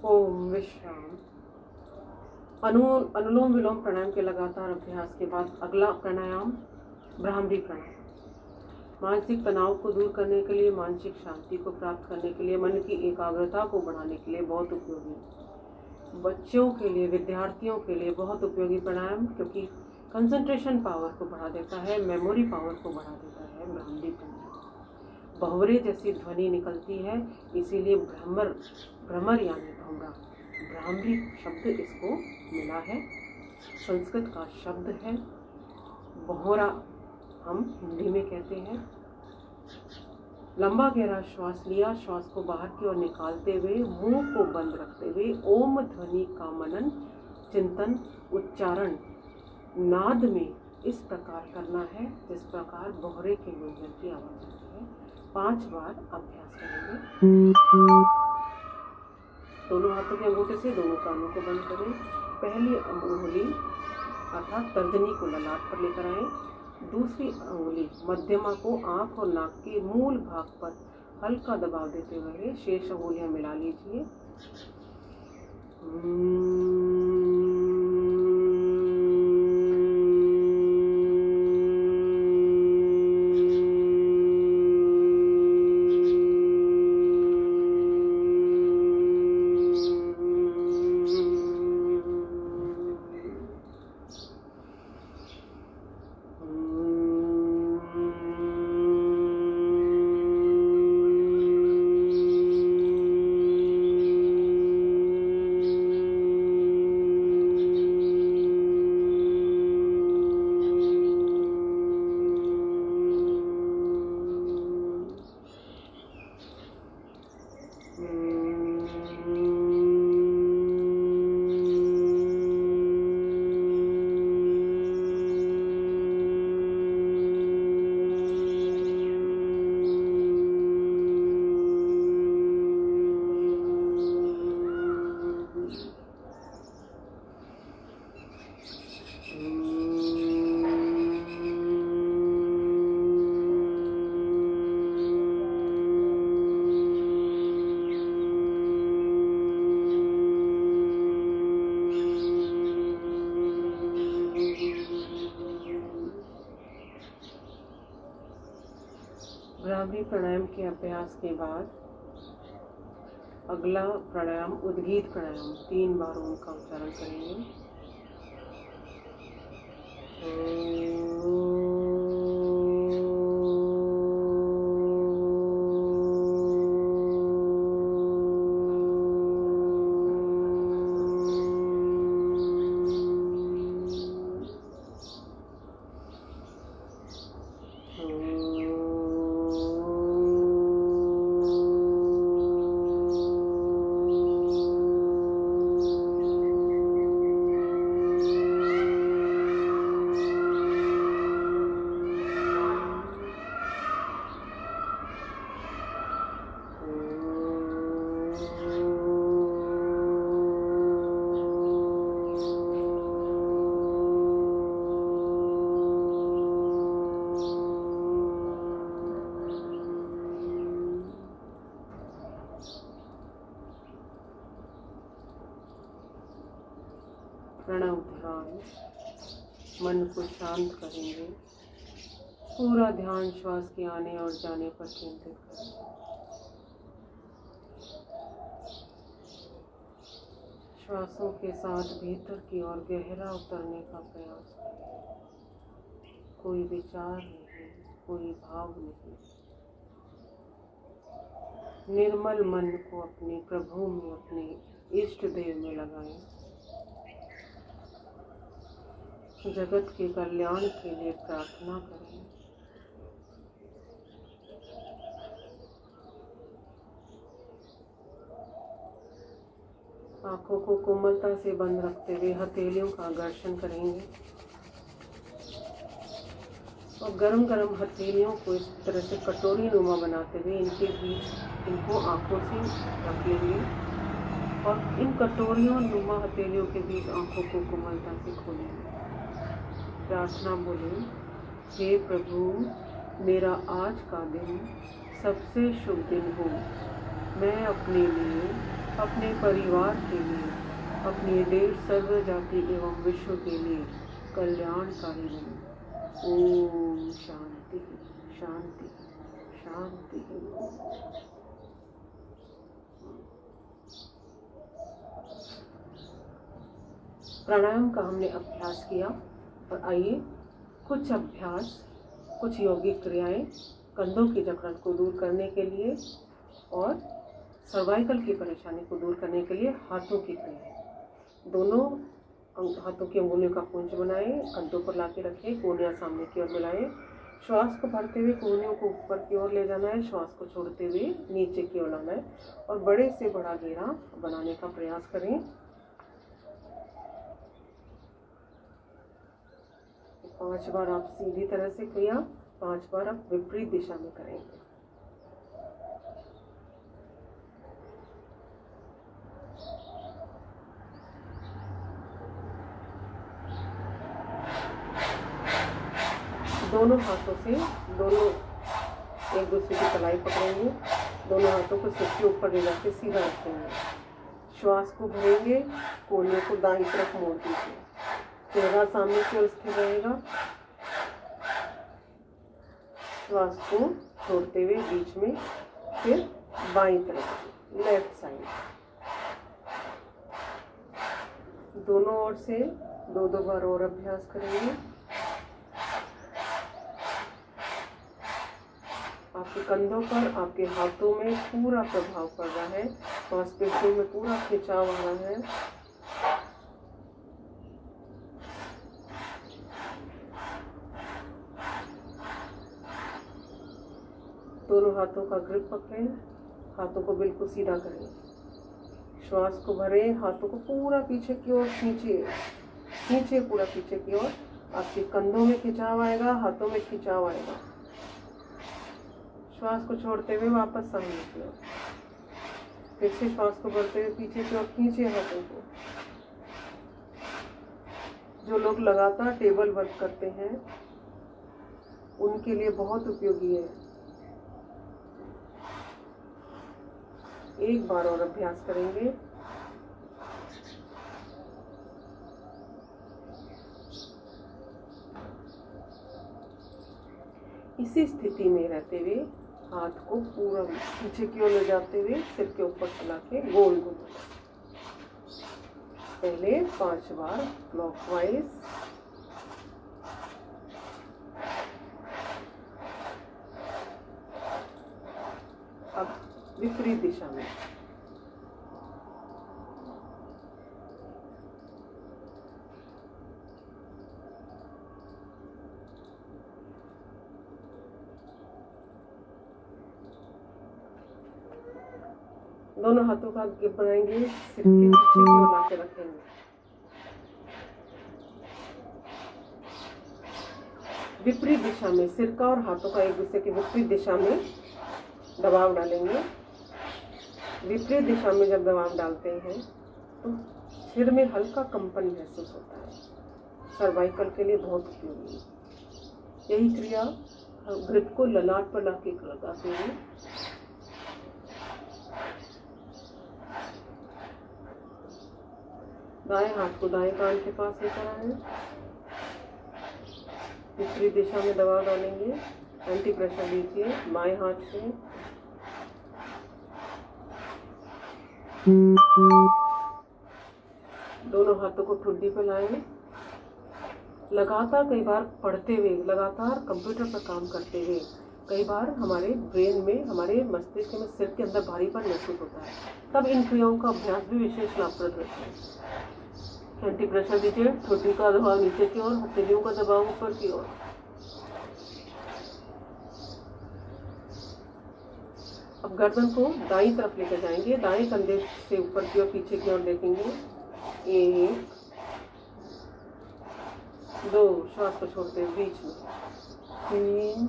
ओम विश्राम। अनुलोम विलोम प्राणायाम के लगातार अभ्यास के बाद अगला प्राणायाम भ्रामरी प्राणायाम। मानसिक तनाव को दूर करने के लिए, मानसिक शांति को प्राप्त करने के लिए, मन की एकाग्रता को बढ़ाने के लिए बहुत उपयोगी। बच्चों के लिए, विद्यार्थियों के लिए बहुत उपयोगी प्राणायाम, क्योंकि कंसंट्रेशन पावर को बढ़ा देता है, मेमोरी पावर को बढ़ा देता है भ्रामरी प्राणायाम। बहुवरे जैसी ध्वनि निकलती है, इसीलिए भ्रमर यानी भंवरा, भ्रामरी शब्द इसको मिला है, संस्कृत का शब्द है। बहुवरा हम हिंदी में कहते हैं। लंबा गहरा श्वास लिया, श्वास को बाहर की ओर निकालते हुए मुंह को बंद रखते हुए ओम ध्वनि का मनन, चिंतन, उच्चारण नाद में इस प्रकार करना है जिस प्रकार बोहरे के व्यंजन की आवाज आती है। 5 बार अभ्यास करेंगे। दोनों हाथों के अंगूठे से दोनों कानों को बंद करें। पहली अंगुली अर्थात तर्जनी को ललाट पर लेकर आए। दूसरी अंगुली मध्यमा को आंख और नाक के मूल भाग पर हल्का दबाव देते हुए शेष अंगुलियां मिला लीजिए। ब्राह्मी प्राणायाम के अभ्यास के बाद अगला प्राणायाम उद्गीत प्राणायाम 3 बार ओम का उच्चारण करेंगे। प्रणव ध्यान, मन को शांत करेंगे। पूरा ध्यान श्वास के आने और जाने पर केंद्रित करेंगे। श्वासों के साथ भीतर की ओर गहरा उतरने का प्रयास करें। कोई विचार नहीं, कोई भाव नहीं। निर्मल मन को अपने प्रभु में, अपने इष्ट देव में लगाएं। जगत के कल्याण के लिए प्रार्थना करें। आंखों को कोमलता से बंद रखते हुए हथेलियों का आकर्षण करेंगे और गरम गरम हथेलियों को इस तरह से कटोरी नुमा बनाते हुए इनके बीच इनको आंखों से रख लेंगे और इन कटोरियों नुमा हथेलियों के बीच आंखों को कोमलता से खोलेंगे। प्रार्थना बोले, हे प्रभु, मेरा आज का दिन सबसे शुभ दिन हो। मैं अपने लिए, अपने परिवार के लिए, अपने देश, सर्व जाति एवं विश्व के लिए कल्याणकारी हूँ। ओम शांति शांति शांति। प्राणायाम का हमने अभ्यास किया और आइए कुछ यौगिक क्रियाएं कंधों की जकड़न को दूर करने के लिए और सर्वाइकल की परेशानी को दूर करने के लिए हाथों की क्रियाएं। दोनों हाथों की अंगुलियों का पुंज बनाएं, कंधों पर लाके रखें, कोहनियां सामने की ओर मिलाएं। श्वास को भरते हुए कोहनियों को ऊपर की ओर ले जाना है, श्वास को छोड़ते हुए नीचे की ओर लाना है और बड़े से बड़ा घेरा बनाने का प्रयास करें। 5 बार आप सीधी तरह से क्रिया, 5 बार आप विपरीत दिशा में करेंगे। दोनों हाथों से एक दूसरे की कलाई पकड़ेंगे। दोनों हाथों को सिर के ऊपर ले जाके सीधा रखेंगे। श्वास को भरेंगे, कोहनियों को दाईं तरफ मोड़ दीजिए। चेहरा सामने की ओर स्थिर रहेगा। श्वास को छोड़ते हुए बीच में, फिर बाईं तरफ लेफ्ट साइड। दोनों ओर से 2-2 बार और अभ्यास करेंगे। आपके कंधों पर, आपके हाथों में पूरा प्रभाव पड़ रहा है, मांसपेशियों में पूरा खिंचाव आ रहा है। दोनों हाथों का ग्रिप पकड़ें, हाथों को बिल्कुल सीधा करें, श्वास को भरें, हाथों को पूरा पीछे की ओर खींचिए, खींचिए पूरा पीछे की ओर। आपके कंधों में खिंचाव आएगा, हाथों में खिंचाव आएगा। श्वास को छोड़ते हुए वापस सामने की ओर, फिर से श्वास को भरते हुए पीछे की ओर खींचिए हाथों को। जो लोग लगातार टेबल वर्क करते हैं उनके लिए बहुत उपयोगी है। एक बार और अभ्यास करेंगे। इसी स्थिति में रहते हुए हाथ को पूरा पीछे की ओर ले जाते हुए सिर के ऊपर चला के गोल घुमाना। पहले 5 बार क्लॉकवाइज, अब विपरीत दिशा में। दोनों हाथों का ग्रिप बनाएंगे, सिर के पीछे की ओर लाके रखेंगे। विपरीत दिशा में सिर का और हाथों का एक दूसरे के विपरीत दिशा में दबाव डालेंगे। विपरीत दिशा में जब दबाव डालते हैं तो सिर में हल्का कंपन महसूस होता है। सर्वाइकल के लिए बहुत उपयोगी है। यही क्रिया ग्रिप को ललाट पर लाके लगाते हैं। दाएं हाथ को दाएं कान के पास लेकर आए, विपरीत दिशा में दबाव डालेंगे। एंटी प्रेशर लीजिए बाएं हाथ से। दोनों हाथों को ठुड्डी पर लाएं। लगातार कई बार पढ़ते हुए, लगातार कंप्यूटर पर काम करते हुए कई बार हमारे ब्रेन में, हमारे मस्तिष्क में सिर के अंदर भारीपन महसूस होता है। तब इन क्रियाओं का अभ्यास भी विशेष लाभप्रद रहता है। एंटी प्रेशर दीजिए, ठोड़ी का दबाव नीचे की ओर, हथेलियों का दबाव ऊपर की ओर। अब गर्दन को दाईं तरफ लेकर जाएंगे, दाएं कंधे से ऊपर की ओर, पीछे की ओर देखेंगे। 1 2, श्वास को छोड़ते हैं बीच में। 3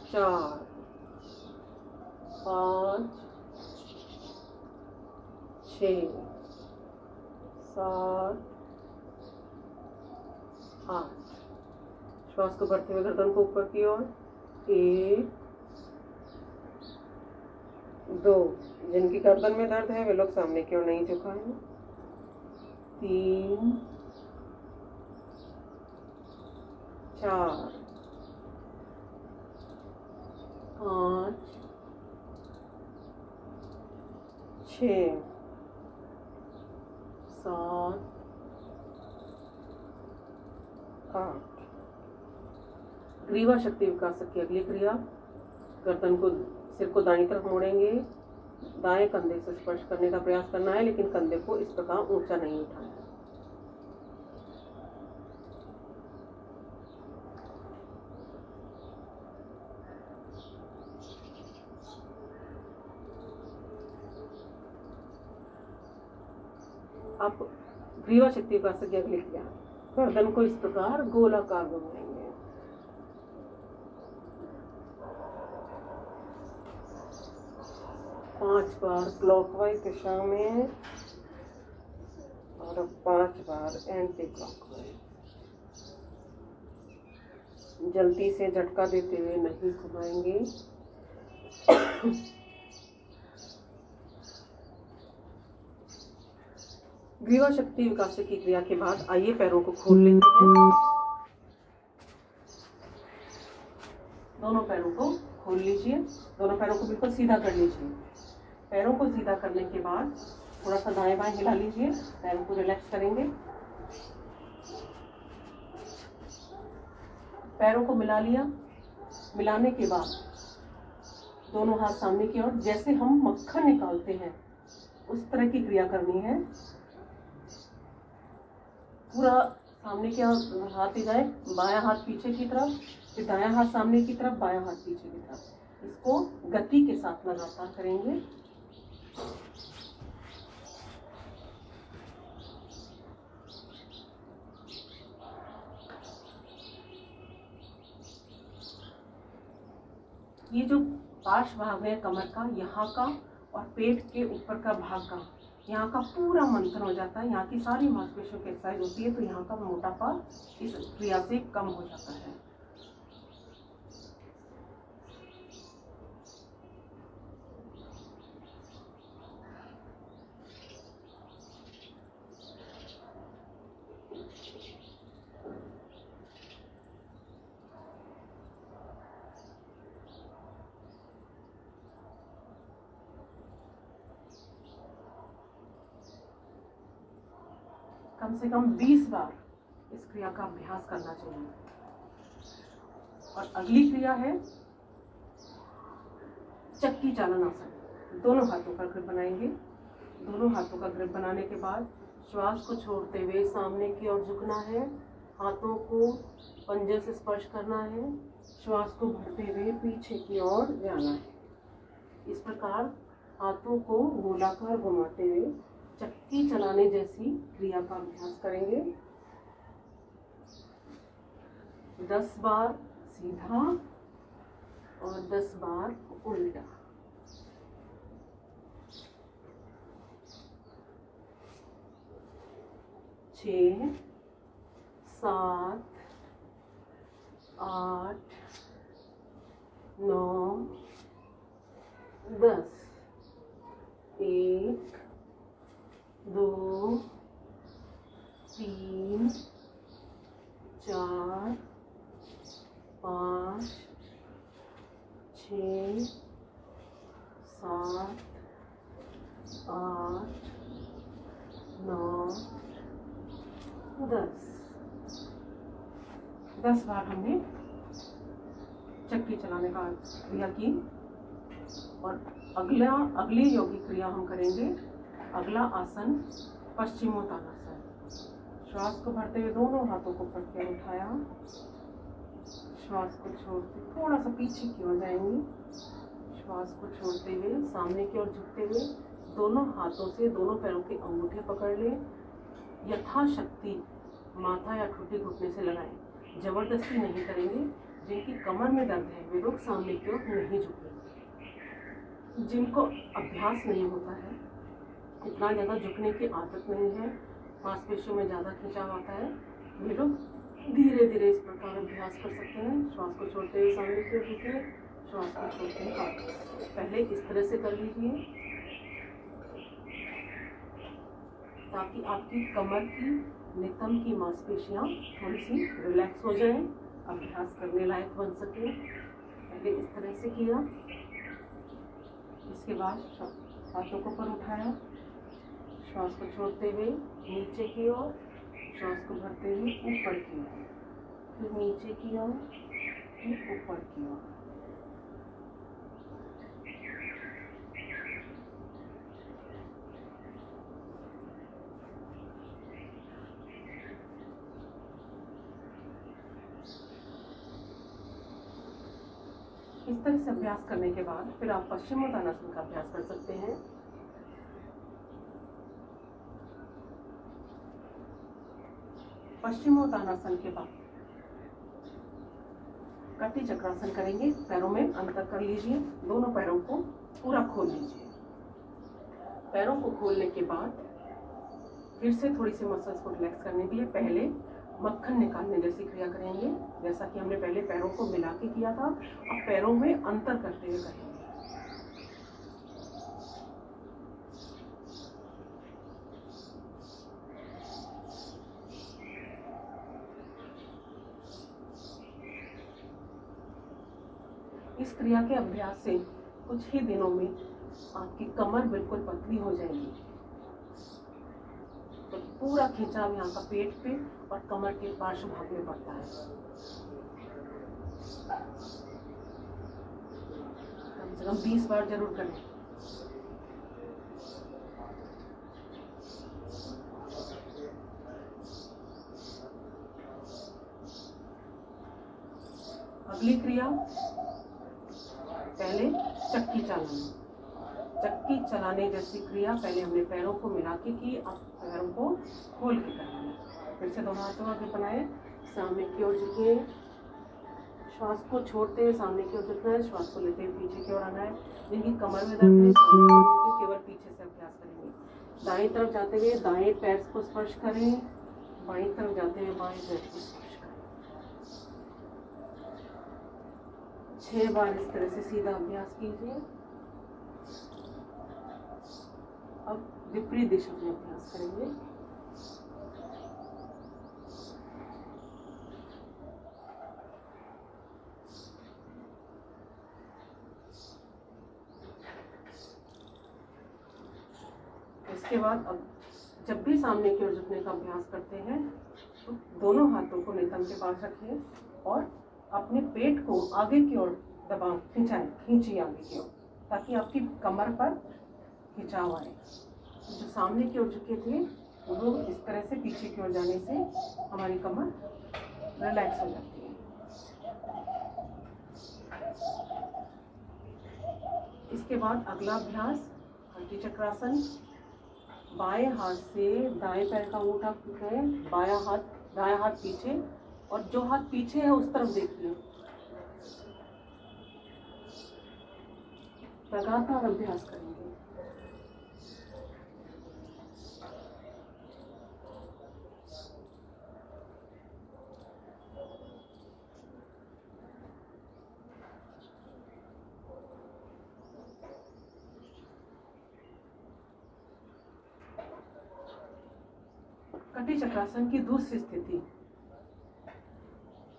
4 5 6 7 8। श्वास को भरते हुए गर्दन को ऊपर की ओर। 1 2, जिनकी गर्दन में दर्द है वे लोग सामने की ओर नहीं झुकाएं। 3 4 5 6 7 8। ग्रीवा शक्ति विकास की अगली क्रिया, गर्दन को, सिर को दाईं तरफ मोड़ेंगे। दाएं कंधे से स्पर्श करने का प्रयास करना है, लेकिन कंधे को इस प्रकार ऊंचा नहीं उठाना। अब ग्रीवा शक्ति विकास की अगली क्रिया, गर्दन को इस प्रकार गोलाकार घुमाएंगे। 5 बार क्लॉकवाइज दिशा में और 5 बार एंटी क्लॉकवाइज। जल्दी से झटका देते हुए नहीं घुमाएंगे। ग्रीवा शक्ति विकास की क्रिया के बाद आइए पैरों को खोल लेते हैं। दोनों पैरों को खोल लीजिए, दोनों पैरों को बिल्कुल सीधा कर लीजिए। पैरों को सीधा करने के बाद थोड़ा सा दाएं बाएं हिला लीजिए, पैरों को रिलैक्स करेंगे। पैरों को मिला लिया। मिलाने के बाद दोनों हाथ सामने की ओर, जैसे हम मक्खन निकालते हैं उस तरह की क्रिया करनी है। पूरा सामने की हाथ ले जाए, बायां हाथ पीछे की तरफ, फिर दायां हाथ सामने की तरफ, बायां हाथ पीछे की तरफ। इसको गति के साथ लगातार करेंगे। ये जो पार्श्व भाग है कमर का, यहाँ का और पेट के ऊपर का भाग का, यहाँ का पूरा मंथन हो जाता है। यहाँ की सारी मांसपेशियों की एक्सरसाइज होती है, तो यहाँ का मोटापा इस क्रिया से कम हो जाता है। कम से कम 20 बार इस क्रिया का अभ्यास करना चाहिए। और अगली क्रिया है चक्की चालन आसन। दोनों हाथों का ग्रिप बनाएंगे। दोनों हाथों का ग्रिप बनाने के बाद श्वास को छोड़ते हुए सामने की ओर झुकना है, हाथों को पंजे से स्पर्श करना है, श्वास को भरते हुए पीछे की ओर जाना है। इस प्रकार हाथों को गोलाकार घुमाते हुए चक्की चलाने जैसी क्रिया का अभ्यास करेंगे। 10 बार सीधा और 10 बार उल्टा। छः, 7, 8, 9, 10। 1, 2, 3, 4, 5, 6, 7, 8, 9, 10। 10 बार हमने चक्की चलाने का क्रिया की। और अगली योगिक क्रिया हम करेंगे। अगला आसन पश्चिमोत्तानासन। श्वास को भरते हुए दोनों हाथों को पकड़ के उठाया, श्वास को छोड़ते थोड़ा सा पीछे की ओर जाएंगे, श्वास को छोड़ते हुए सामने की ओर झुकते हुए दोनों हाथों से दोनों पैरों के अंगूठे पकड़ ले। यथाशक्ति माथा या ठुड्डी घुटने से लगाएं। जबरदस्ती नहीं करेंगे। जिनकी कमर में दर्द है वे लोग सामने की ओर नहीं झुकेंगे। जिनको अभ्यास नहीं होता है, इतना ज़्यादा झुकने की आदत नहीं है, मांसपेशियों में ज़्यादा खिंचाव आता है, वे लोग धीरे धीरे इस प्रकार अभ्यास कर सकते हैं। श्वास को छोड़ते हुए सामने की ओर झुकिए, श्वास को छोड़ते हुए पहले इस तरह से कर लीजिए ताकि आपकी कमर की नितंब की मांसपेशियां थोड़ी सी रिलैक्स हो जाएं, अभ्यास करने लायक बन सके। पहले इस तरह से किया, इसके बाद हाथों को ऊपर उठाया, श्वास को छोड़ते हुए नीचे की ओर, श्वास को भरते हुए ऊपर की ओर, फिर नीचे की ओर, फिर ऊपर की ओर। इस तरह से अभ्यास करने के बाद फिर आप पश्चिमोत्तानासन का अभ्यास कर सकते हैं। पश्चिमोत्तानासन के बाद कटी चक्रासन करेंगे। पैरों में अंतर कर लीजिए, दोनों पैरों को पूरा खोल लीजिए। पैरों को खोलने के बाद फिर से थोड़ी सी मसल्स को रिलैक्स करने के लिए पहले मक्खन निकालने जैसी क्रिया करेंगे, जैसा कि हमने पहले पैरों को मिला के किया था। अब पैरों में अंतर करते हुए करेंगे। इस क्रिया के अभ्यास से कुछ ही दिनों में आपकी कमर बिल्कुल पतली हो जाएगी। तो पूरा खिंचाव यहाँ का पेट पे और कमर के पार्श्व भाग में पड़ता है। कम से कम 20 बार जरूर करें। अगली क्रिया पहले चक्की चलाना, चक्की चलाने जैसी क्रिया पहले हमने पैरों को मिला के की, अब पैरों को खोल के करना है। फिर से दोनों हाथों आगे बनाए, सामने की ओर झुके, श्वास को छोड़ते हुए सामने की ओर झुकना है, श्वास को लेते हुए पीछे की ओर आना है। जिनकी कमर में दर्द है सामने की ओर केवल पीछे से अभ्यास करेंगे। दाएं तरफ जाते हुए दाएं पैर को स्पर्श करें, बाईं तरफ जाते हुए बाएं पैर को स्पर्श करें। 6 बार इस तरह से सीधा अभ्यास कीजिए। अब विपरीत दिशा में अभ्यास करेंगे। इसके बाद अब जब भी सामने की ओर झुकने का अभ्यास करते हैं तो दोनों हाथों को नितंब के पास रखिए और अपने पेट को आगे की ओर दबाव खींचिए आगे की ओर, ताकि आपकी कमर पर खिंचाव आए। जो सामने की ओर झुके थे वो इस तरह से पीछे की ओर जाने से हमारी कमर रिलैक्स हो जाती है। इसके बाद अगला अभ्यास हल्की चक्रासन। बाएं हाथ से दाएं पैर का अंगूठा पकड़ें, दायां हाथ पीछे, और जो हाथ पीछे है उस तरफ देखिए। लगातार अभ्यास करेंगे। कटी चक्रासन की दूसरी स्थिति।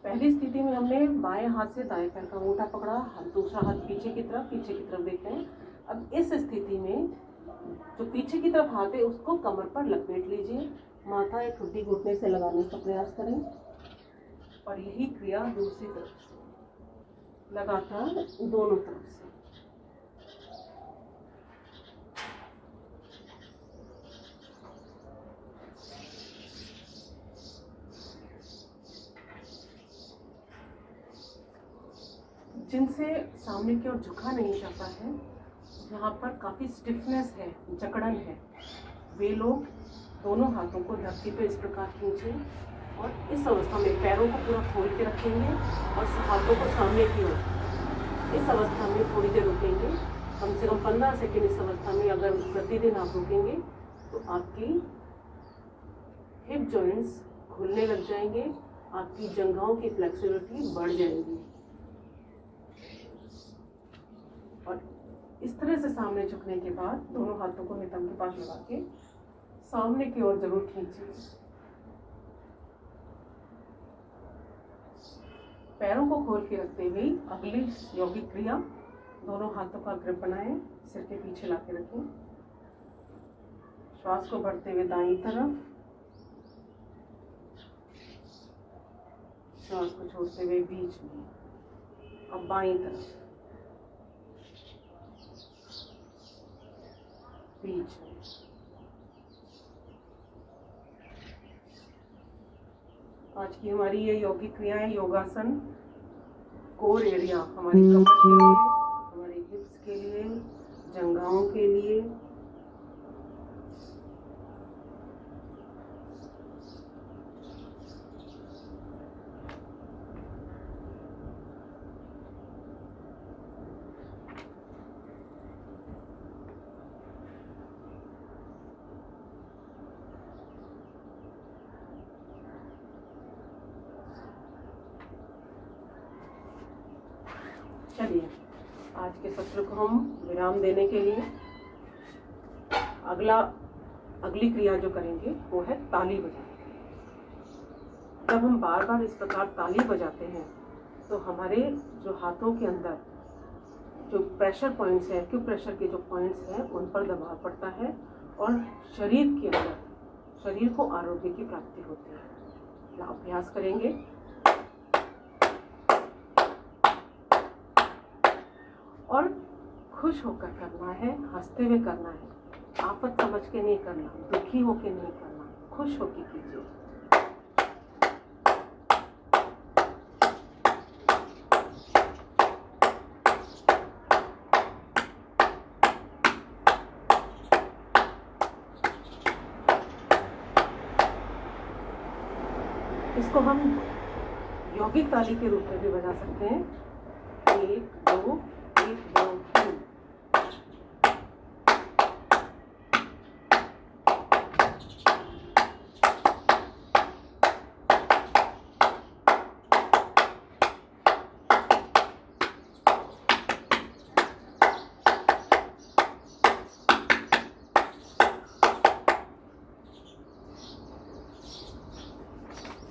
पहली स्थिति में हमने बाएं हाथ से दाएं पैर का अंगूठा पकड़ा, दूसरा हाथ पीछे की तरफ देख रहे हैं। अब इस स्थिति में जो पीछे की तरफ हाथ है उसको कमर पर लपेट लीजिए, माथा एक ठुड्डी घुटने से लगाने का प्रयास करें और यही क्रिया दूसरी तरफ से लगातार दोनों तरफ से। जिनसे सामने की ओर झुका नहीं जाता है, यहाँ पर काफ़ी स्टिफनेस है, जकड़न है, वे लोग दोनों हाथों को धरती पे इस प्रकार खींचें और इस अवस्था में पैरों को पूरा खोल के रखेंगे और हाथों को सामने की ओर। इस अवस्था में थोड़ी देर रुकेंगे, कम से कम 15 सेकेंड। इस अवस्था में अगर प्रतिदिन आप रुकेंगे तो आपकी हिप जॉइंट्स खुलने लग जाएंगे, आपकी जंघाओं की फ्लेक्सिबिलिटी बढ़ जाएगी। और इस तरह से सामने झुकने के बाद दोनों हाथों को नितंब के पास लगा के सामने की ओर जरूर खींचिए। पैरों को खोल के रखते हुए अगली यौगिक क्रिया, दोनों हाथों का ग्रिप बनाएं, सिर के पीछे लाके रखें, श्वास को भरते हुए दाईं तरफ, श्वास को छोड़ते हुए बीच में, अब बाईं तरफ, बीच में। आज की हमारी ये यौगिक क्रिया है योगासन। कोर एरिया हमारी कमर के लिए, हमारे हिप्स के लिए, जंघाओं के लिए। चलिए आज के सत्र को हम विराम देने के लिए अगली क्रिया जो करेंगे वो है ताली बजाना। जब हम बार बार इस प्रकार ताली बजाते हैं तो हमारे जो हाथों के अंदर जो प्रेशर पॉइंट्स हैं, एक्यूप्रेशर के जो पॉइंट्स हैं, उन पर दबाव पड़ता है और शरीर के अंदर शरीर को आरोग्य की प्राप्ति होती है। अभ्यास करेंगे। और खुश होकर करना है, हंसते हुए करना है, आफत समझ के नहीं करना, दुखी होके नहीं करना, खुश होके कीजिए। इसको हम यौगिक ताली के रूप में भी बजा सकते हैं। 1 2 1 2 3।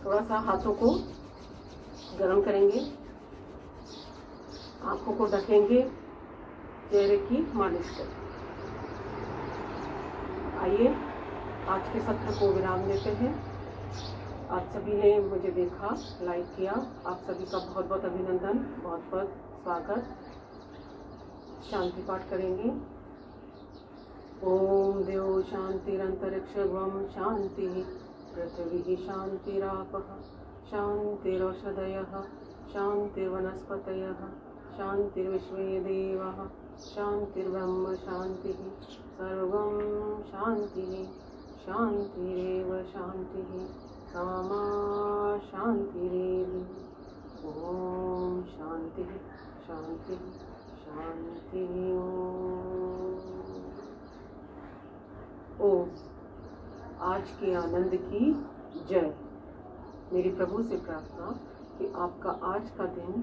थोड़ा सा हाथों को गरम करेंगे, आंखों को ढकेंगे, चेहरे की मालिश करें। आइए आज के सत्र को विराम देते हैं। आप सभी ने मुझे देखा, लाइक किया, आप सभी का बहुत बहुत अभिनंदन, बहुत बहुत स्वागत। शांति पाठ करेंगे। ओम देव शांतिरंतरिक्षगम शांति, पृथ्वी शांतिरापः शांतिरौषधयः शांतिर्वनस्पतयः शांतिर्विश्वे देवाः शांतिर्ब्रह्म शांतिः सर्वं शांतिः शांतिरेव शांतिः सामा शांतिरेव। ओम शांतिः शांतिः शांतिः। ओम आज के आनंद की जय। मेरी प्रभु से प्रार्थना कि आपका आज का दिन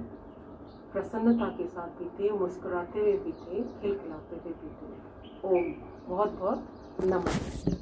प्रसन्नता के साथ बीते, मुस्कुराते हुए बीते, खिलखिलाते हुए बीते। ओम बहुत बहुत नमस्ते।